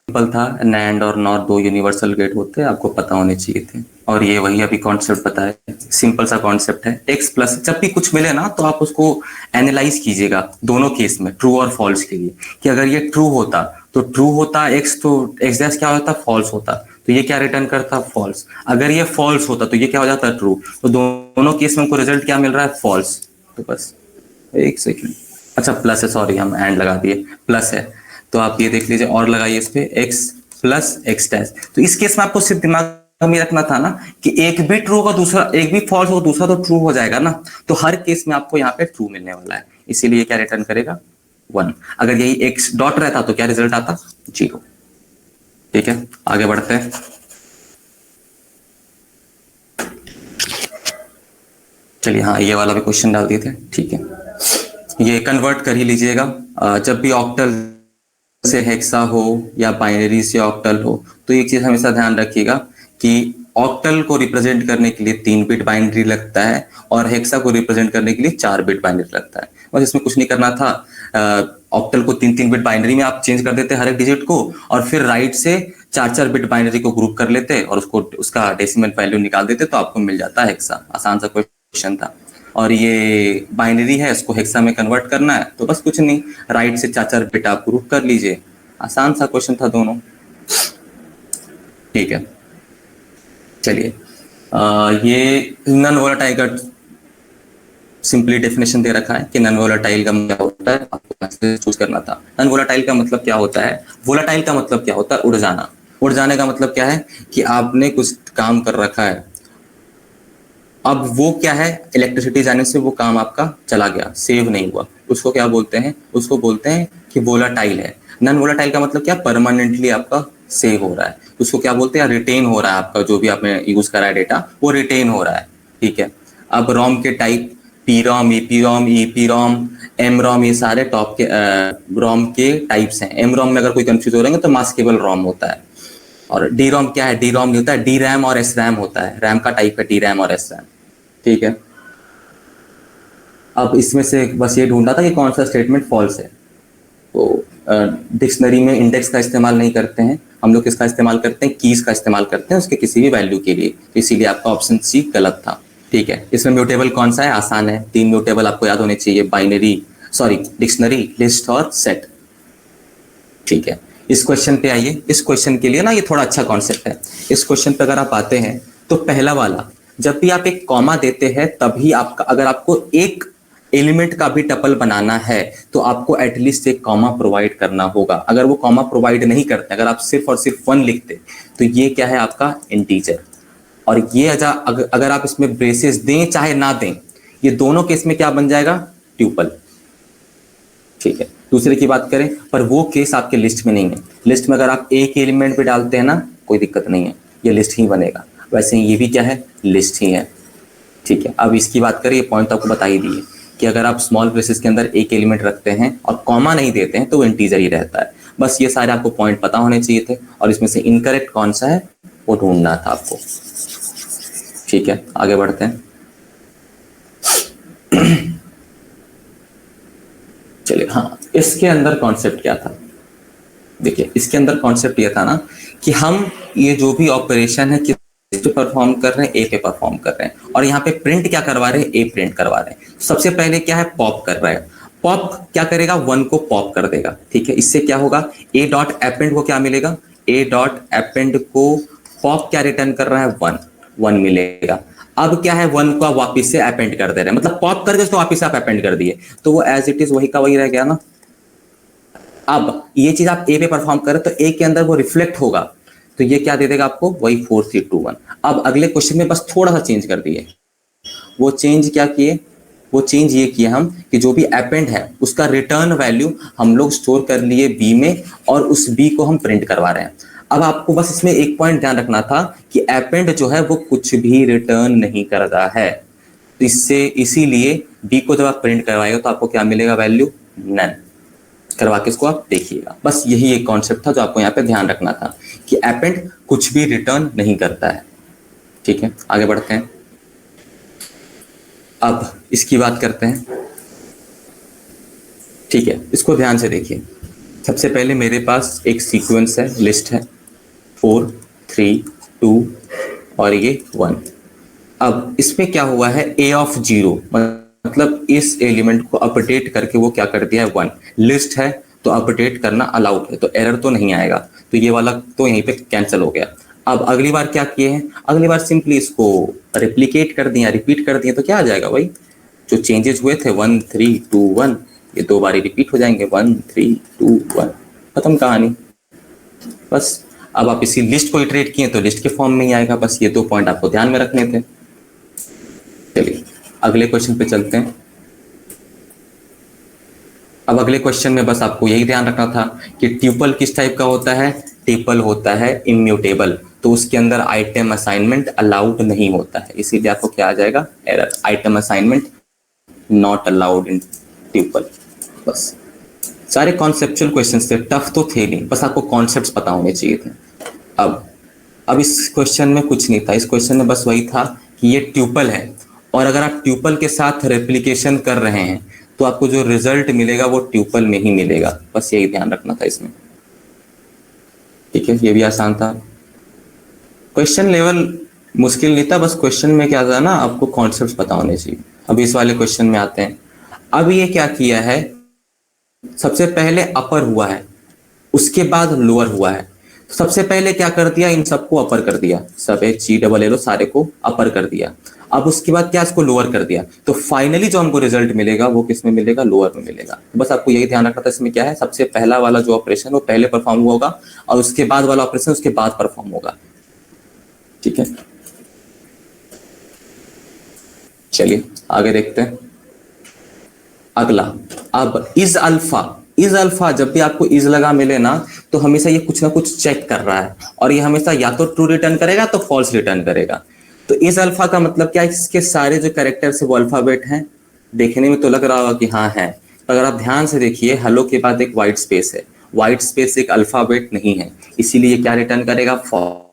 था, नैंड और नॉर 2 यूनिवर्सल गेट होते हैं, आपको पता होने चाहिए थे। और ये वही अभी कॉन्सेप्ट पता है, सिंपल सा कॉन्सेप्ट है। x प्लस, जब भी कुछ मिले ना तो आप उसको एनालाइज कीजिएगा दोनों केस में, ट्रू और फॉल्स के लिए, कि अगर ये ट्रू होता तो ट्रू होता x, तो x डैश क्या होता, फॉल्स होता, तो ये क्या रिटर्न करता, फॉल्स। अगर ये फॉल्स होता तो ये क्या हो जाता, ट्रू। तो दोनों केस में हमको रिजल्ट क्या मिल रहा है, फॉल्स। तो बस एक सेकेंड, अच्छा प्लस है, सॉरी हम एंड लगा दिए, प्लस है। तो आप ये देख लीजिए और लगाइए इस पे, x प्लस एक्स डैश। तो इस केस में आपको सिर्फ दिमाग में रखना था ना कि एक भी ट्रू होगा, दूसरा एक भी फॉल्स होगा, दूसरा तो ट्रू हो जाएगा ना। तो हर केस में आपको यहाँ पे ट्रू मिलने वाला है, इसीलिए क्या रिटर्न करेगा, 1। अगर यही x डॉट रहता तो क्या रिजल्ट आता, 0। ठीक है, आगे बढ़ते हैं। चलिए, हाँ ये वाला भी क्वेश्चन डाल दिए थे। ठीक है, ये कन्वर्ट कर ही लीजिएगा। जब भी ऑक्टल से हेक्सा हो या बाइनरी से ऑक्टल हो, तो एक चीज हमेशा ध्यान रखिएगा कि ऑक्टल को रिप्रेजेंट करने के लिए 3 बिट बाइनरी लगता है और हेक्सा को रिप्रेजेंट करने के लिए 4 बिट बाइनरी लगता है। बस इसमें कुछ नहीं करना था, ऑक्टल को 3 बिट बाइनरी में आप चेंज कर देते हर एक डिजिट को, और फिर राइट से 4 बिट बाइनरी को ग्रुप कर लेते और उसको उसका डेसिमल वैल्यू निकाल देते, तो आपको मिल जाता है हेक्सा। आसान सा क्वेश्चन था। और ये बाइनरी है, इसको हेक्सा में कन्वर्ट करना है, तो बस कुछ नहीं, राइट से 4 बिट आप ग्रुप कर लीजिए। आसान सा क्वेश्चन था दोनों। ठीक है, चलिए ये नॉन वोलेटाइल का सिंपली डेफिनेशन दे रखा है कि नॉन वोलेटाइल का क्या होता है, आपको चूज करना था। नॉन वोलेटाइल का मतलब क्या होता है, वोलेटाइल का मतलब क्या होता है, उड़ जाना। उड़ जाने का मतलब क्या है कि आपने कुछ काम कर रखा है, अब वो क्या है, इलेक्ट्रिसिटी जाने से वो काम आपका चला गया, सेव नहीं हुआ, उसको क्या बोलते हैं, उसको बोलते हैं कि वोलेटाइल है। नॉन वोलेटाइल का मतलब क्या, परमानेंटली आपका सेव हो रहा है, उसको क्या बोलते हैं, रिटेन हो रहा है। आपका जो भी आपने यूज करा है डेटा, वो रिटेन हो रहा है। ठीक है, अब रोम के टाइप, पी रोम, ईपी रोम, ईपी रोम, एम रोम, ये सारे टॉप के रोम के टाइप्स हैं। एम रोम में अगर कोई कंफ्यूज हो रहे हैं तो मास्केबल रोम होता है। और डी रोम क्या है, डी रोम नहीं होता है, डी रैम और एस रैम होता है। रैम का टाइप है डी रैम और एस रैम। ठीक है, अब इसमें से बस ये ढूंढा था कि कौन सा स्टेटमेंट फॉल्स है। तो डिक्शनरी में इंडेक्स का इस्तेमाल नहीं करते हैं हम लोग, किसका इस्तेमाल करते हैं, कीज का इस्तेमाल करते हैं उसके किसी भी वैल्यू के लिए। तो इसीलिए आपका ऑप्शन सी गलत था। ठीक है, इसमें म्यूटेबल कौन सा है? आसान है, 3 म्यूटेबल आपको याद होने चाहिए, डिक्शनरी, लिस्ट और सेट। ठीक है, इस क्वेश्चन पे आइए। इस क्वेश्चन के लिए ना ये थोड़ा अच्छा कॉन्सेप्ट है। इस क्वेश्चन पे अगर आप आते हैं तो पहला वाला, जब भी आप एक कॉमा देते हैं तभी आपका, अगर आपको एक एलिमेंट का भी टपल बनाना है तो आपको एटलीस्ट एक कॉमा प्रोवाइड करना होगा। अगर वो कॉमा प्रोवाइड नहीं करते, अगर आप सिर्फ और सिर्फ 1 लिखते तो ये क्या है? आपका इंटीजर। और ये अगर आप इसमें ब्रेसेस दें चाहे ना दें, ये दोनों केस में क्या बन जाएगा? ट्यूपल। ठीक है, दूसरे की बात करें, पर वो केस आपके लिस्ट में नहीं है। लिस्ट में अगर आप एक एलिमेंट भी डालते हैं ना, कोई दिक्कत नहीं है, ये लिस्ट ही बनेगा। वैसे ही ये भी क्या है? लिस्ट ही है। ठीक है, अब इसकी बात करें, ये पॉइंट तो आपको बता ही दिए कि अगर आप स्मॉल ब्रेसेस के अंदर एक एलिमेंट रखते हैं और कॉमा नहीं देते हैं तो वो इंटीजर ही रहता है। बस ये सारे आपको पॉइंट पता होने चाहिए थे, और इसमें से इनकरेक्ट कौन सा है वो ढूंढना था आपको। ठीक है, आगे बढ़ते हैं। चलिए, हाँ, इसके अंदर कॉन्सेप्ट क्या था? देखिए, इसके अंदर कॉन्सेप्ट ये था ना कि हम ये जो भी ऑपरेशन है किस पे परफॉर्म कर रहे हैं? ए पे परफॉर्म कर रहे हैं। और यहाँ पे प्रिंट क्या करवा रहे हैं? ए प्रिंट करवा रहे हैं। सबसे पहले क्या है? पॉप कर रहा है। पॉप क्या करेगा? 1 को पॉप कर देगा। ठीक है, इससे क्या होगा? ए डॉट अपेंड को क्या मिलेगा? ए डॉट अपेंड को पॉप क्या रिटर्न कर रहा है? 1 मिलेगा। अब क्या है? 1 को आप वापिस से अपेंड कर दे रहे हैं, मतलब पॉप करके उसको वापिस से आप अपेंड कर दिए, तो वो एज इट इज वही का वही रह गया ना। अब ये चीज आप ए पे परफॉर्म करें तो ए के अंदर वो रिफ्लेक्ट होगा, तो ये क्या दे देगा आपको? वही 4 3 2 1। अब अगले क्वेश्चन में बस थोड़ा सा चेंज कर दिए। वो चेंज क्या किए? वो चेंज ये किए हम कि जो भी अपेंड है उसका रिटर्न वैल्यू हम लोग स्टोर कर लिए बी में, और उस बी को हम प्रिंट करवा रहे हैं। अब आपको बस इसमें एक पॉइंट ध्यान रखना था कि अपेंड जो है वो कुछ भी रिटर्न नहीं कर रहा है, तो इसीलिए बी को जब आप प्रिंट करवाएगा तो आपको क्या मिलेगा? Value none. करवा के इसको आप देखिएगा। बस यही एक कॉन्सेप्ट था जो आपको यहाँ पे ध्यान रखना था कि अपेंड कुछ भी रिटर्न नहीं करता है। ठीक है, आगे बढ़ते हैं। अब इसकी बात करते हैं। ठीक है, इसको ध्यान से देखिए। सबसे पहले मेरे पास एक सीक्वेंस है, लिस्ट है 4 3 2 और ये 1। अब इसमें क्या हुआ है? ए ऑफ 0, मतलब इस एलिमेंट को अपडेट करके वो क्या कर दिया है? 1। लिस्ट है तो अपडेट करना अलाउड है, तो एरर तो नहीं आएगा, तो ये वाला तो यहीं पे कैंसिल हो गया। अब अगली बार क्या किए हैं? अगली बार सिंपली इसको रिप्लिकेट कर दिया, रिपीट कर दिए, तो क्या आ जाएगा? वही जो चेंजेस हुए थे 1 3 2 1, ये 2 बार रिपीट हो जाएंगे, 1 3 2 1, खत्म कहानी। बस अब आप इसी लिस्ट को इटरेट किए तो लिस्ट के फॉर्म में ही आएगा। बस ये 2 पॉइंट आपको ध्यान में रखने थे। चलिए अगले क्वेश्चन पे चलते हैं। अब अगले क्वेश्चन में बस आपको यही ध्यान रखना था कि ट्यूपल किस टाइप का होता है? ट्यूपल होता है इम्यूटेबल, तो उसके अंदर आइटम असाइनमेंट अलाउड नहीं होता है, इसीलिए आपको क्या आ जाएगा? Error. Item assignment not allowed in tuple. बस सारे कॉन्सेप्चुअल क्वेश्चंस थे, टफ तो थे नहीं, बस आपको कॉन्सेप्ट्स पता होने चाहिए थे। अब इस क्वेश्चन में कुछ नहीं था। इस क्वेश्चन में बस वही था कि ये ट्यूपल है, और अगर आप ट्यूपल के साथ रेप्लिकेशन कर रहे हैं तो आपको जो रिजल्ट मिलेगा वो ट्यूपल में ही मिलेगा। बस यही ध्यान रखना था इसमें। ठीक है, ये भी आसान था। क्वेश्चन लेवल मुश्किल नहीं था, बस क्वेश्चन में क्या था ना, आपको कॉन्सेप्ट्स पता होने चाहिए। अब इस वाले क्वेश्चन में आते हैं। अब ये क्या किया है? सबसे पहले अपर हुआ है, उसके बाद लोअर हुआ है। सबसे पहले क्या कर दिया? इन सबको अपर कर दिया, सब HELL सारे को अपर कर दिया। अब उसके बाद क्या? इसको लोअर कर दिया, तो फाइनली जो हमको रिजल्ट मिलेगा वो किस में मिलेगा? लोअर में मिलेगा। बस आपको यही ध्यान रखना था। इसमें क्या है? सबसे पहला वाला जो ऑपरेशन वो पहले परफॉर्म हुआ होगा, और उसके बाद वाला ऑपरेशन उसके बाद परफॉर्म होगा। ठीक है, चलिए आगे देखते हैं। अगला, अब इज अल्फा, जब भी आपको इज लगा मिले ना, तो हमेशा ये कुछ ना कुछ चेक कर रहा है, और ये हमेशा या तो ट्रू रिटर्न करेगा तो फॉल्स रिटर्न करेगा। तो इज अल्फा का मतलब क्या है? इसके सारे जो कैरेक्टर्स है वो अल्फाबेट हैं। देखने में तो लग रहा होगा कि हाँ है, तो अगर आप ध्यान से देखिए, हेलो के बाद एक व्हाइट स्पेस है, व्हाइट स्पेस एक अल्फाबेट नहीं है, इसीलिए क्या रिटर्न करेगा? फॉल्स।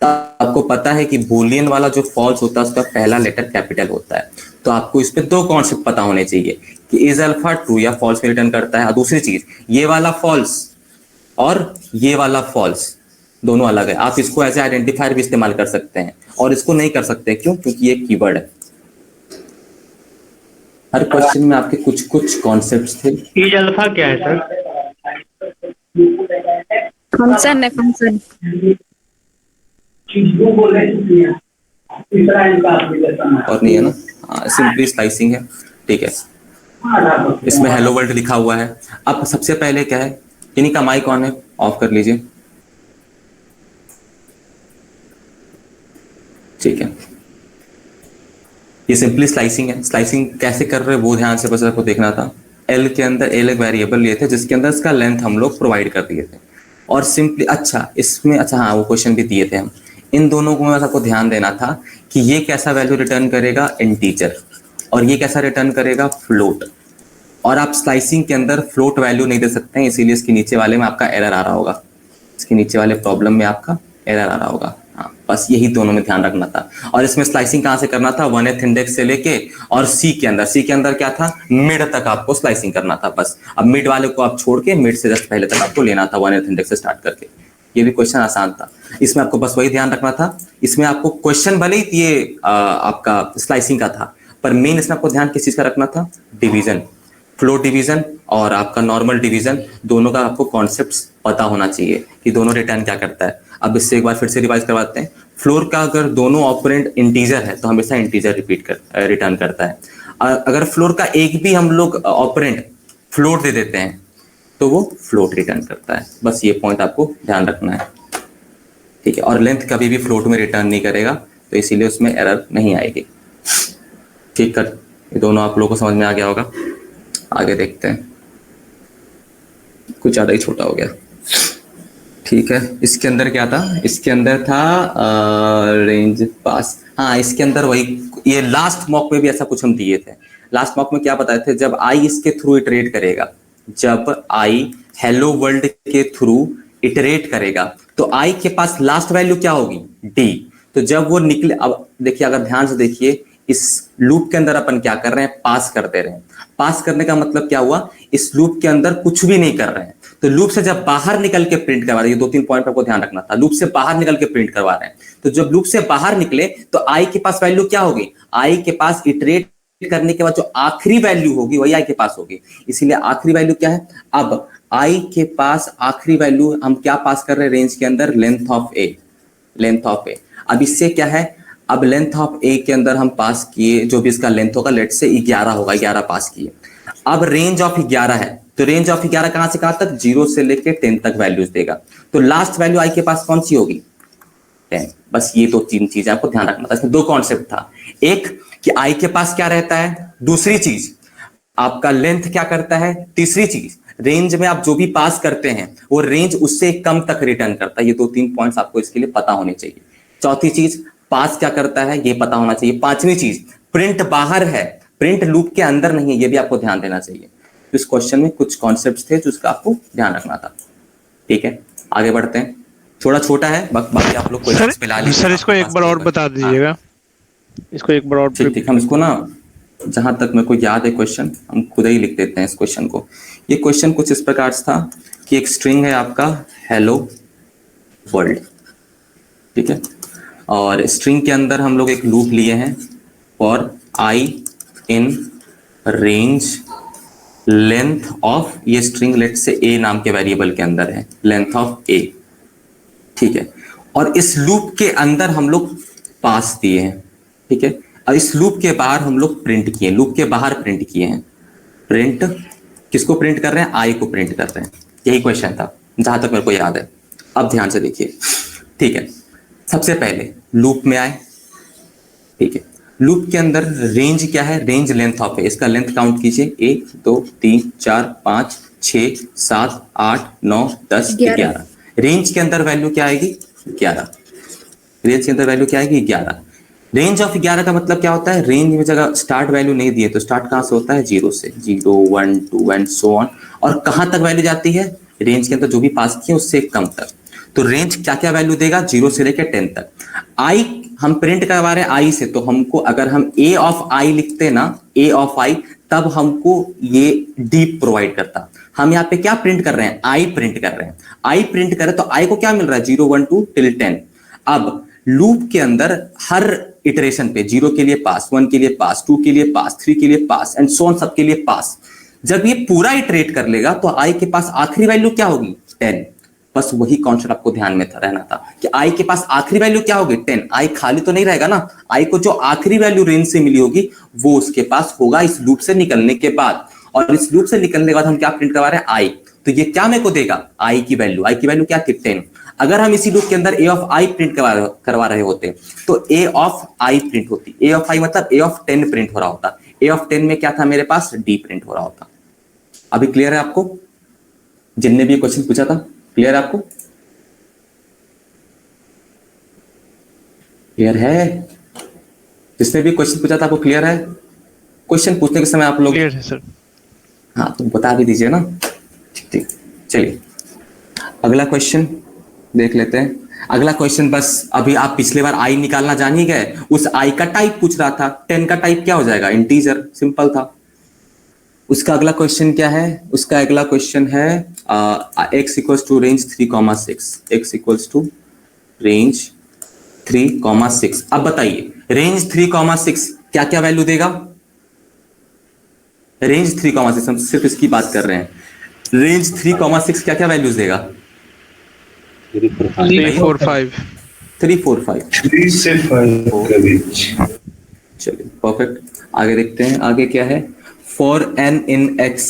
आपको पता है कि बूलियन वाला जो फॉल्स होता है उसका पहला लेटर कैपिटल होता है, तो आपको इस पे 2 कॉन्सेप्ट पता होने चाहिए कि इज अल्फा ट्रू या फॉल्स में रिटर्न करता है, और दूसरी चीज ये वाला फॉल्स और ये वाला फॉल्स, दोनों अलग है। आप इसको एज ए आइडेंटिफायर भी इस्तेमाल कर सकते हैं और इसको नहीं कर सकते, क्यों? क्योंकि ये कीवर्ड है। हर क्वेश्चन में आपके कुछ कुछ कॉन्सेप्ट्स थे। ईज अल्फा क्या है सर? फंक्शन है, फंक्शन। और नहीं है ना? सिंपली स्लाइसिंग है, ठीक है। इसमें हेलो वर्ल्ड लिखा हुआ है। अब सबसे पहले क्या है, किन्हीं का माइक ऑन है, ऑफ कर लीजिए, ठीक है। ये सिंपली स्लाइसिंग है। स्लाइसिंग कैसे कर रहे हैं वो ध्यान से बस आपको देखना था। एल के अंदर एल एक वेरिएबल लिए थे जिसके अंदर इसका लेंथ हम लोग प्रोवाइड कर दिए थे और सिंपली इसमें हाँ वो क्वेश्चन भी दिए थे हम। इन दोनों को बस आपको ध्यान देना था कि ये कैसा वैल्यू रिटर्न करेगा, इंटीजर, और ये कैसा रिटर्न करेगा, फ्लोट। और आप स्लाइसिंग के अंदर फ्लोट वैल्यू नहीं दे सकते हैं, इसीलिए इसके नीचे वाले में आपका एरर आ रहा होगा, इसके नीचे वाले प्रॉब्लम में आपका एरर आ रहा होगा। हाँ, बस यही दोनों में ध्यान रखना था। और इसमें स्लाइसिंग कहाँ से करना था, 1th इंडेक्स से लेके और सी के अंदर क्या था, मिड तक आपको स्लाइसिंग करना था बस। अब मिड वाले को आप छोड़ के मिड से जस्ट पहले तक आपको लेना था 1th इंडेक्स से स्टार्ट करके। ये भी क्वेश्चन आसान था, इसमें आपको बस वही ध्यान रखना था। इसमें आपको क्वेश्चन भले ही ये आपका स्लाइसिंग का था, पर मेन इसमें आपको ध्यान किस चीज का रखना था, डिवीजन, फ्लोट डिवीजन और आपका नॉर्मल डिवीजन, दोनों का आपको कॉन्सेप्ट्स पता होना चाहिए कि दोनों रिटर्न क्या करता है। अब इससे एक बार फिर से रिवाइज करवाते हैं। फ्लोर का अगर दोनों ऑपरेंड इंटीजर है तो हमेशा इंटीजर रिटर्न करता है। अगर फ्लोर का एक भी हम लोग ऑपरेंड फ्लोट दे देते हैं तो वो फ्लोट रिटर्न करता है। बस ये पॉइंट आपको ध्यान रखना है, ठीक है। और लेंथ कभी भी फ्लोट में रिटर्न नहीं करेगा, तो इसीलिए उसमें एरर नहीं आएगी। ठीक कर, ये दोनों आप लोगों को समझ में आ गया होगा। आगे देखते हैं, कुछ ज्यादा ही छोटा हो गया, ठीक है। इसके अंदर क्या था, इसके अंदर था रेंज पास। हाँ, इसके अंदर वही, ये लास्ट मॉक में भी ऐसा कुछ हम दिए थे। लास्ट मॉक में क्या बताए थे, जब आई इसके थ्रू इटरेट करेगा, जब आई हेलो वर्ल्ड के थ्रू इटरेट करेगा तो आई के पास लास्ट वैल्यू क्या होगी, डी। तो जब वो निकले, अब देखिए अगर ध्यान से देखिए, इस लूप के अंदर अपन क्या कर रहे हैं, पास करते रहे। पास करने का मतलब क्या हुआ, इस लूप के अंदर कुछ भी नहीं कर रहे हैं। तो लूप से जब बाहर निकल के प्रिंट करवा रहे हैं, ये 2-3 पॉइंट आपको ध्यान रखना था। लूप से बाहर निकल के प्रिंट करवा रहे हैं, तो जब लूप से बाहर निकले तो आई के पास वैल्यू क्या होगी, आई के पास इटरेट करने के बाद जो आखिरी वैल्यू होगी वही आई के पास होगी। इसीलिए आखिरी वैल्यू क्या है, अब आई के पास आखिरी वैल्यू हम क्या पास कर रहे हैं रेंज के अंदर, length of a, length of a. अब इससे क्या है, अब लेंथ ऑफ ए के अंदर हम पास किए, जो भी इसका लेंथ होगा, लेट से 11 होगा, 11 पास किए। अब रेंज ऑफ 11 है, तो रेंज ऑफ 11 कहां से कहां तक, 0 से लेके 10 तक वैल्यूज देगा। तो लास्ट वैल्यू आई के पास कौन सी होगी, 10। बस ये 2-3 चीजें आपको ध्यान रखना था। इसमें 2 कॉन्सेप्ट था, एक कि आई के पास क्या रहता है, दूसरी चीज आपका लेंथ क्या करता है, तीसरी चीज रेंज में आप जो भी पास करते हैं वो रेंज उससे कम तक रिटर्न करता है। ये 2-3 पॉइंट्स आपको इसके लिए पता होने चाहिए। चौथी चीज, पास क्या करता है ये पता होना चाहिए। पांचवी चीज, प्रिंट बाहर है, प्रिंट लूप के अंदर नहीं है, ये भी आपको ध्यान देना चाहिए। तो इस क्वेश्चन में कुछ कॉन्सेप्ट्स थे जिसका आपको ध्यान रखना था, ठीक है। आगे बढ़ते हैं, थोड़ा छोटा है, बाकी आप लोग क्वेश्चंस पे ला लीजिए। सर इसको एक बार और बता दीजिएगा, इसको एक बार और। ठीक, हम इसको ना, जहां तक मेरे को याद है क्वेश्चन, हम खुद ही लिख देते हैं इस क्वेश्चन को। ये क्वेश्चन कुछ इस प्रकार से था कि एक स्ट्रिंग है आपका हेलो वर्ल्ड, ठीक है, और स्ट्रिंग के अंदर हम लोग एक लूप लिए हैं for I in range length of, ये स्ट्रिंग लेट से ए नाम के वेरिएबल के अंदर है, लेंथ ऑफ ए, ठीक है। और इस लूप के अंदर हम लोग पास दिए हैं, ठीक है। और इस लूप के बाहर हम लोग प्रिंट किए, लूप के बाहर प्रिंट किए हैं। प्रिंट किसको प्रिंट कर रहे हैं, आई को प्रिंट कर रहे हैं। यही क्वेश्चन था जहां तक मेरे को याद है। अब ध्यान से देखिए, ठीक है। सबसे पहले लूप में आए, ठीक है। लूप के अंदर रेंज क्या है, रेंज लेंथ ऑफ है, इसका लेंथ काउंट कीजिए, 1 2 3 4 5 6 7 8 9 10 11। रेंज के अंदर वैल्यू क्या आएगी, 11। रेंज के अंदर वैल्यू क्या आएगी, 11। रेंज ऑफ 11 का मतलब क्या होता है, रेंज में जगह स्टार्ट वैल्यू नहीं दिए तो स्टार्ट कहां से होता है, 0 से, 0 1 2 एंड सो ऑन। और कहां तक वैल्यू जाती है, रेंज के अंदर जो भी पास किए उससे कम तक। तो रेंज क्या क्या वैल्यू देगा, 0 से लेकर 10 तक। आई हम प्रिंट करवा रहे हैं आई से, तो हमको अगर हम ए ऑफ आई लिखते ना, ए ऑफ आई, तब हमको ये डी प्रोवाइड करता। हम यहाँ पे क्या प्रिंट कर रहे हैं, आई प्रिंट कर रहे हैं। आई प्रिंट कर रहे हैं तो आई को क्या मिल रहा है, 0 1 2 टिल 10। अब लूप के अंदर हर इटरेशन पे 0 के लिए पास, 1 के लिए पास, 2 के लिए पास, 3 के लिए पास एंड सो ऑन, सबके लिए पास। जब ये पूरा इटरेट कर लेगा तो आई के पास आखिरी वैल्यू क्या होगी, 10। बस वही कॉन्सेप्ट आपको ध्यान में रहना था कि आई के पास आखिरी वैल्यू क्या होगी, 10। आई खाली तो नहीं रहेगा ना, आई को जो आखिरी वैल्यू रेंज से मिली होगी वो उसके पास होगा इस लूप से निकलने के बाद। और इस लूप से निकलने के बाद हम क्या प्रिंट करवा रहे हैं, आई। तो ये क्या मेरे को देगा, आई की वैल्यू। आई की वैल्यू क्या थी, 10। अगर हम इसी लूप के अंदर ए ऑफ आई प्रिंट करवा रहे होते तो ए ऑफ आई प्रिंट होती। ए ऑफ आई मतलब ए ऑफ 10 प्रिंट हो रहा होता। ए ऑफ 10 में क्या था मेरे पास, डी प्रिंट हो रहा होता। अभी क्लियर है आपको, जिनने भी क्वेश्चन पूछा था, क्लियर है आपको, क्लियर है? जिसने भी क्वेश्चन पूछा था आपको क्लियर है? क्वेश्चन पूछने के समय आप लोग क्लियर है सर। हाँ तो बता भी दीजिए ना। ठीक ठीक, चलिए अगला क्वेश्चन देख लेते हैं। अगला क्वेश्चन बस अभी आप पिछले बार आई निकालना जान ही गए, उस आई का टाइप पूछ रहा था। 10 का टाइप क्या हो जाएगा, इंटीजर, सिंपल था। उसका अगला क्वेश्चन क्या है, उसका अगला क्वेश्चन है x equals to range 3,6, x equals to range 3,6। अब बताइए रेंज 3,6 क्या क्या वैल्यू देगा, रेंज 3,6 हम सिर्फ इसकी बात कर रहे हैं। रेंज 3,6 क्या क्या वैल्यूज देगा, 3 4 5 3 4 5 3 से 5 के बीच। चलिए परफेक्ट, आगे देखते हैं। आगे क्या है, for n in x,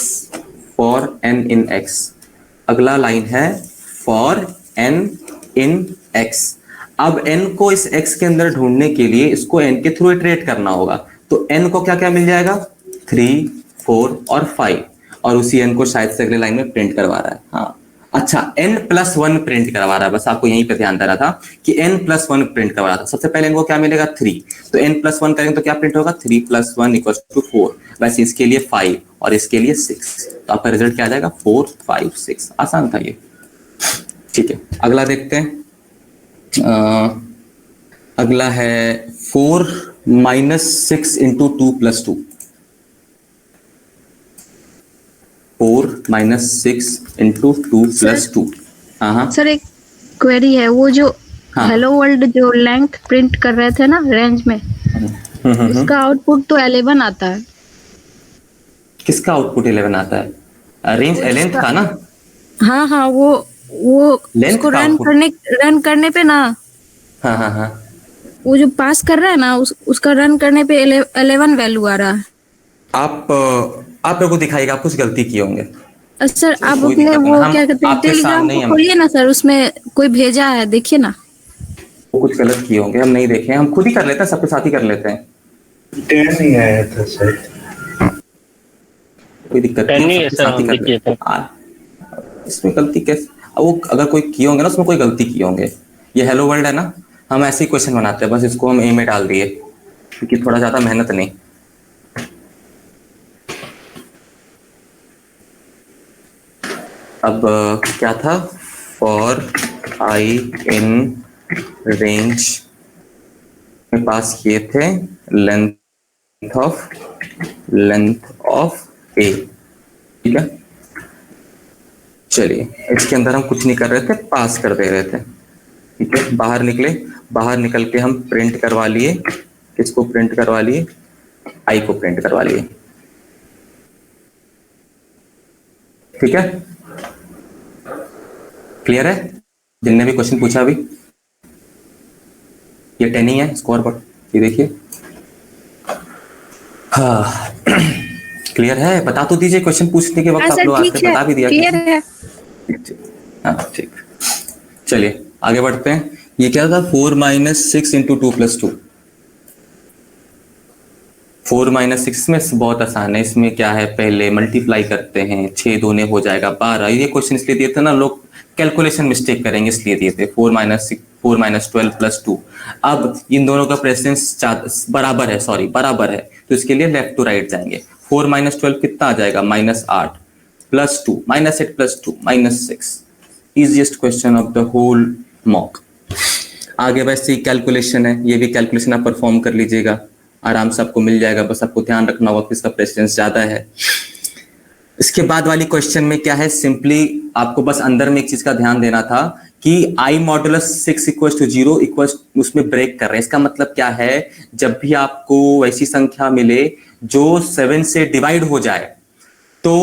for n in x। अगला लाइन है फॉर n in x। अब n को इस x के अंदर ढूंढने के लिए इसको n के थ्रू इटरेट करना होगा। तो n को क्या क्या मिल जाएगा, 3 4 और 5, और उसी n को शायद से अगले लाइन में प्रिंट करवा रहा है। हाँ अच्छा, n+1 प्रिंट करवा रहा है, बस आपको यहीं पे ध्यान देना था कि n+1 प्रिंट करवा रहा था। सबसे पहले इनको क्या मिलेगा, 3। तो n+1 करेंगे तो क्या प्रिंट होगा, 3 + 1 = 4। वैसे इसके लिए 5 और इसके लिए 6, तो आपका रिजल्ट क्या आ जाएगा, 4 5 6। आसान था ये। ठीक है, अगला देखते हैं। अगला है 4 - 6 × 2 + 2। 4 - 6 × 2 + 2। हाँ हाँ सर एक क्वेरी है, वो जो हाँ। हेलो वर्ल्ड जो लेंथ प्रिंट कर रहे थे ना रेंज में, उसका आउटपुट तो 11 आता है। किसका आउटपुट 11 आता है, रेंज लेंथ का ना। हाँ हाँ, वो Length उसको का output। रन करने पे ना, हाँ हाँ हाँ, वो जो पास कर रहा है ना उसका रन करने पे 11 वैल्यू आ रहा है। आप लोगों को दिखाएगा, आप कुछ गलती किए होंगे। सर आप कोई अपने दिक्कत नहीं, वो हम क्या कहते हैं आपके टेलीग्राम सामने ही को हम खोलिए ना सर, उसमें कोई भेजा है, देखिए ना। वो कुछ गलत किए होंगे, हम नहीं देखे, हम खुद ही कर लेते हैं, सबके साथ ही कर लेते हैं। 10 नहीं आया था सर। कोई दिक्कत 10 नहीं है सबके सर, साथ ही हम कर देखिए लेते हैं। इसमें गलती कैसे, वो अगर कोई किए होंगे ना उसमें कोई गलती किए होंगे। ये हेलो वर्ल्ड है ना, हम ऐसे ही क्वेश्चन बनाते हैं, बस इसको हम ए में डाल दिए क्योंकि थोड़ा ज्यादा मेहनत नहीं। अब क्या था, फॉर आई इन रेंज में पास किए थे लेंथ ऑफ ए। ठीक है, चलिए इसके अंदर हम कुछ नहीं कर रहे थे, पास कर दे रहे थे। ठीक है, बाहर निकले, बाहर निकल के हम प्रिंट करवा लिए, किसको प्रिंट करवा लिए, आई को प्रिंट करवा लिए। ठीक है, क्लियर है? जिनने भी क्वेश्चन पूछा अभी, ये 10 ही है स्कोर पर, ये देखिए। हाँ क्लियर है? बता तो दीजिए, क्वेश्चन पूछने के वक्त आप लोग आते बता भी दिया। क्लियर है। हाँ ठीक, चलिए आगे बढ़ते हैं। ये क्या था, 4 - 6 × 2 + 2। 4 - 6 में बहुत आसान है। इसमें क्या है, पहले मल्टीप्लाई करते हैं, 6 दूने हो जाएगा 12। ये क्वेश्चन इसलिए दिए थे ना, लोग कैलकुलेशन मिस्टेक करेंगे इसलिए दिए थे। 4 - 12 + 2। अब इन दोनों का प्रेसिडेंस बराबर है, बराबर है, तो इसके लिए लेफ्ट टू राइट जाएंगे। 4 - 12 कितना आ जाएगा, -8 + 2 -8 + 2 -6। Easiest question of the whole mock. आगे वैसे ही कैलकुलेशन है, ये भी कैलकुलेशन आप परफॉर्म कर लीजिएगा, आराम से आपको मिल जाएगा। बस आपको ध्यान रखना होगा किसका प्रेसिडेंस ज्यादा है। इसके बाद वाली क्वेश्चन में क्या है, सिंपली आपको बस अंदर में एक चीज का ध्यान देना था कि I modulus 6 equal to 0 equal, उसमें ब्रेक कर रहे हैं। इसका मतलब क्या है, जब भी आपको वैसी संख्या मिले जो 7 से डिवाइड हो जाए तो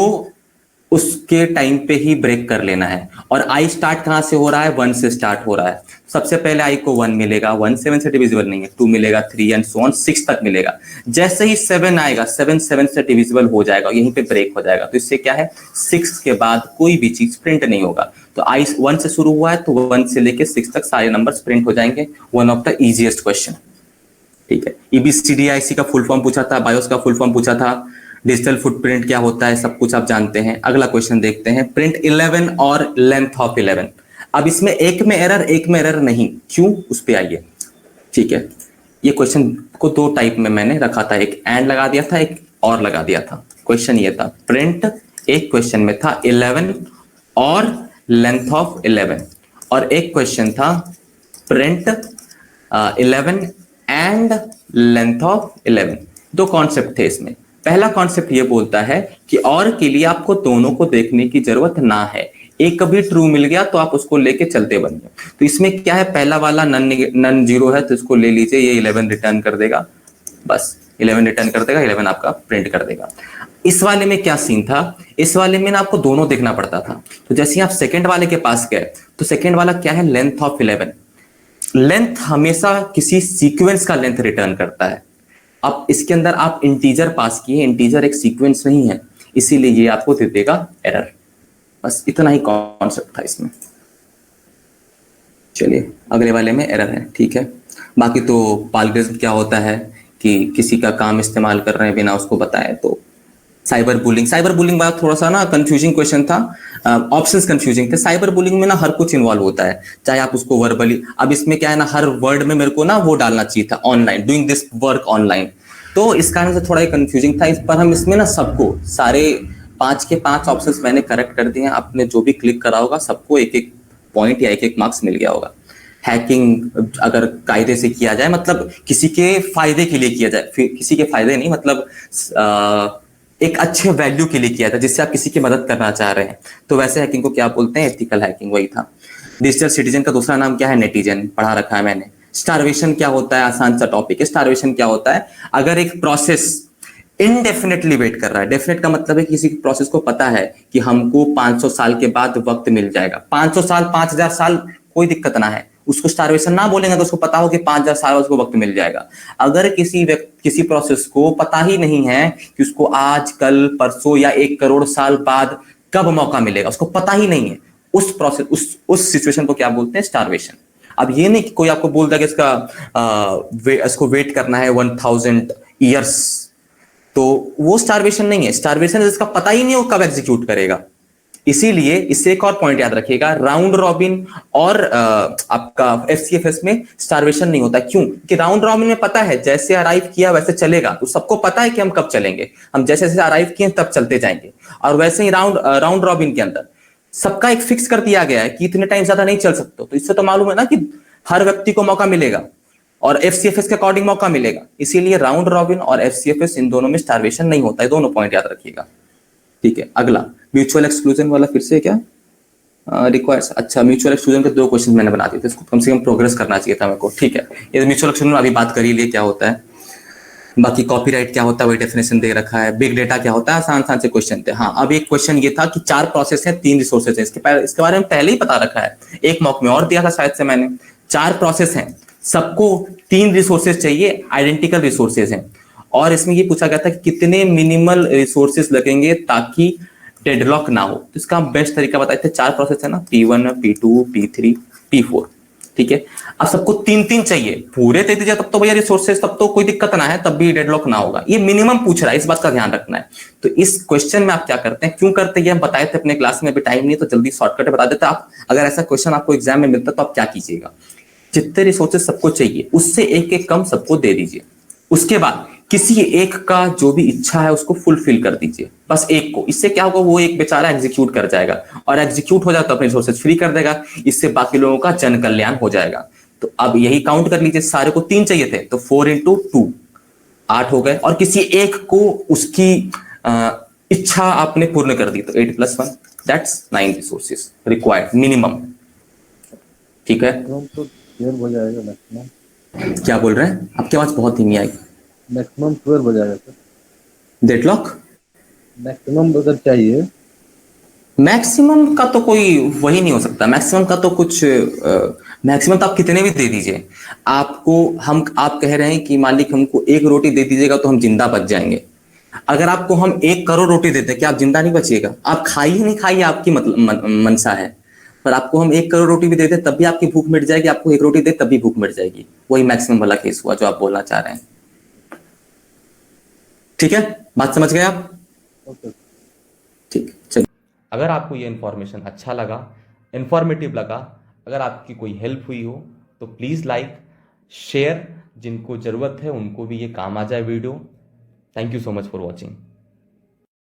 उसके टाइम पे ही ब्रेक कर लेना है। और I स्टार्ट कहां से हो रहा है, 1 से स्टार्ट हो रहा है। सबसे पहले I को 1 मिलेगा, 1 7 से डिविजिबल नहीं है, 2 मिलेगा, 3 एंड सो ऑन 6 तक मिलेगा। जैसे ही 7 आएगा, 7 7 से डिविजिबल हो जाएगा, यहीं पे ब्रेक हो जाएगा। तो इससे क्या है, 6 के बाद कोई भी चीज प्रिंट नहीं होगा। तो I 1 से शुरू हुआ है तो 1 से लेके 6 तक सारे नंबर्स प्रिंट हो जाएंगे। One of the easiest question, ठीक है। EBCDIC का फुल फॉर्म पूछा था, बायोस का फुल फॉर्म पूछा था, डिजिटल फुटप्रिंट क्या होता है, सब कुछ आप जानते हैं। अगला क्वेश्चन देखते हैं, प्रिंट 11 और लेंथ ऑफ 11। अब इसमें एक में एरर, एक में एरर नहीं, क्यों, उस पे आइए, ठीक है। ये क्वेश्चन को दो टाइप में मैंने रखा था, एक एंड लगा दिया था, एक और लगा दिया था। क्वेश्चन ये था, प्रिंट, एक क्वेश्चन में था 11 और लेंथ ऑफ 11, और एक क्वेश्चन था प्रिंट 11 एंड लेंथ ऑफ 11। दो कॉन्सेप्ट थे इसमें। पहला कॉन्सेप्ट ये बोलता है कि और के लिए आपको दोनों को देखने की जरूरत ना है, एक कभी ट्रू मिल गया तो आप उसको लेके चलते बनिए। तो इसमें क्या है, पहला वाला नन जीरो है तो इसको ले लीजिए, ये 11 रिटर्न कर देगा, बस 11 रिटर्न कर देगा, 11 आपका प्रिंट कर देगा। इस वाले में क्या सीन था, इस वाले में ना आपको दोनों देखना पड़ता था। तो जैसे ही आप सेकंड वाले के पास गए तो सेकंड वाला क्या है, लेंथ ऑफ 11। लेंथ हमेशा किसी सीक्वेंस का लेंथ रिटर्न करता है। अब इसके अंदर आप इंटीजर पास किए, इंटीजर एक सीक्वेंस नहीं है, इसीलिए ये आपको दे देगा एरर। बस इतना ही कॉन्सेप्ट था इसमें। चलिए अगले वाले में एरर है, ठीक है। बाकी तो पाल्गरिज्म क्या होता है कि किसी का काम इस्तेमाल कर रहे हैं बिना उसको बताए। तो साइबर बुलिंग वाला थोड़ा सा ना कंफ्यूजिंग क्वेश्चन था, ऑप्शंस कंफ्यूजिंग थे। साइबर बुलिंग में ना हर कुछ इन्वॉल्व होता है, चाहे आप उसको वर्बली, अब इसमें क्या है ना, हर वर्ड में मेरे को ना वो डालना चाहिए था, online, doing this work online, तो इस कारण से थोड़ा कंफ्यूजिंग था। इस पर हम इसमें ना सबको, सारे 5 के 5 ऑप्शंस मैंने करेक्ट कर दिए हैं। आपने जो भी क्लिक करा होगा सबको एक एक पॉइंट या एक एक मार्क्स मिल गया होगा। हैकिंग अगर कायदे से किया जाए, मतलब किसी के फायदे के लिए किया जाए, किसी के फायदे नहीं, मतलब एक अच्छे वैल्यू के लिए किया था, जिससे आप किसी की मदद करना चाह रहे हैं, तो वैसे हैकिंग को क्या बोलते हैं, एथिकल हैकिंग, वही था। डिजिटल सिटीजन का दूसरा नाम क्या है, नेटिजन, पढ़ा रखा है मैंने। स्टारवेशन क्या होता है, आसान सा टॉपिक है। स्टारवेशन क्या होता है, अगर एक प्रोसेस इनडेफिनेटली वेट कर रहा है, डेफिनेट का मतलब है किसी प्रोसेस को पता है कि हमको 500 साल के बाद वक्त मिल जाएगा, 500 साल 5000 साल कोई दिक्कत ना है, उसको स्टारवेशन ना बोलेंगे तो उसको पता हो कि 5000 साल उसको वक्त मिल जाएगा। अगर किसी प्रोसेस को पता ही नहीं है कि उसको आज, कल, परसों या 1 करोड़ साल बाद कब मौका मिलेगा, उसको पता ही नहीं है, उस प्रोसेस, उस सिचुएशन को क्या बोलते हैं, स्टारवेशन। अब ये नहीं कि कोई आपको बोलता है कि इसको वेट करना है 1000 ईयर्स, तो वो स्टारवेशन नहीं है। स्टारवेशन जिसका पता ही नहीं हो कब एग्जीक्यूट करेगा। इसीलिए इससे एक और पॉइंट याद रखिएगा, राउंड रॉबिन और आपका FCFS में स्टारवेशन नहीं होता। क्यों कि राउंड रॉबिन में पता है जैसे अराइव किया वैसे चलेगा, तो सबको पता है कि हम कब चलेंगे, हम जैसे जैसे अराइव किए तब चलते जाएंगे। और वैसे ही राउंड रॉबिन के अंदर सबका एक फिक्स कर दिया गया है कि इतने टाइम ज्यादा नहीं चल सकते। तो इससे तो मालूम है ना कि हर व्यक्ति को मौका मिलेगा और FCFS के अकॉर्डिंग मौका मिलेगा। इसीलिए राउंड रॉबिन और FCFS इन दोनों में स्टारवेशन नहीं होता है। दोनों पॉइंट याद रखिएगा, ठीक है। अगला म्यूचुअल एक्सक्लूजन वाला, फिर से क्या रिक्वायर्स, अच्छा म्यूचुअल एक्सक्लूजन के 2 क्वेश्चन मैंने बना दिए थे, इसको कम से कम प्रोग्रेस करना चाहिए था मेरे को, ठीक है। ये म्यूचुअल एक्सक्लूजन अभी बात कर ही लिए क्या होता है। बाकी कॉपीराइट क्या होता है वही डेफिनेशन दे रखा है। बिग डेटा क्या होता है, आसान से क्वेश्चन थे। हाँ, अब एक क्वेश्चन ये था कि 4 प्रोसेस है, 3 रिसोर्सेज है। इसके बारे में पहले ही पता रखा है, एक मॉक में और दिया था शायद से मैंने। 4 प्रोसेस हैं, सबको 3 रिसोर्सेज चाहिए, आइडेंटिकल रिसोर्सेज हैं। और इसमें ये पूछा गया था कि कितने मिनिमल रिसोर्सेज लगेंगे ताकि डेडलॉक ना हो। तो इसका बेस्ट तरीका बताए थे, 4 प्रोसेस है ना, P1, P2, P3, P4, ठीक है। अब सबको 3-3 चाहिए, पूरे दे दीजिए तब तो भैया रिसोर्सेज, तब तो कोई दिक्कत ना है, तब भी डेडलॉक ना होगा। ये मिनिमम पूछ रहा है, इस बात का ध्यान रखना है। तो इस क्वेश्चन में आप क्या करते हैं, क्यों करते हैं, हम बताए थे अपने क्लास में, अभी टाइम नहीं तो जल्दी शॉर्टकट बता देते। आप अगर ऐसा क्वेश्चन आपको एग्जाम में मिलता तो आप क्या कीजिएगा, जितने रिसोर्सेज सबको चाहिए उससे एक एक कम सबको दे दीजिए। उसके बाद किसी एक का जो भी इच्छा है उसको फुलफिल कर दीजिए, बस एक को। इससे क्या होगा, वो एक बेचारा एग्जीक्यूट कर जाएगा, और एग्जीक्यूट हो जाए तो अपने रिसोर्सेज फ्री कर देगा। इससे बाकी लोगों का जन कल्याण हो जाएगा। तो अब यही काउंट कर लीजिए, सारे को 3 चाहिए थे तो 4 × 2 8 हो गए, और किसी एक को उसकी इच्छा आपने पूर्ण कर दी तो 8 + 1 दैट्स 9 रिसोर्सेज रिक्वायर्ड मिनिमम। ठीक है, तो 12 हो जाएगा मैक्सिमम। क्या बोल रहे हैं? आपकी आवाज बहुत धीमी आई। मैक्सिमम 12 हो जाएगा सर। डेडलॉक मैक्सिमम अगर चाहिए, मैक्सिमम का तो कोई वही नहीं हो सकता। मैक्सिमम का तो कुछ मैक्सिमम तो आप कितने भी दे दीजिए। आपको हम आप कह रहे हैं कि मालिक हमको 1 रोटी दे दीजिएगा तो हम जिंदा बच जाएंगे। अगर आपको हम 1 करोड़ रोटी देते क्या आप जिंदा नहीं बचिएगा? आप खाइए नहीं खाइए, आपकी मतलब मनसा है। पर आपको हम 1 करोड़ रोटी भी देते तब भी आपकी भूख मिट जाएगी, आपको 1 रोटी दे तब भी भूख मिट जाएगी। वही मैक्सिमम वाला केस हुआ जो आप बोलना चाह रहे हैं। ठीक है, बात समझ गए आप? ओके। ठीक, चलिए। अगर आपको ये इन्फॉर्मेशन अच्छा लगा, इन्फॉर्मेटिव लगा, अगर आपकी कोई हेल्प हुई हो तो प्लीज़ लाइक शेयर, जिनको ज़रूरत है उनको भी ये काम आ जाए video. Thank you so much for watching.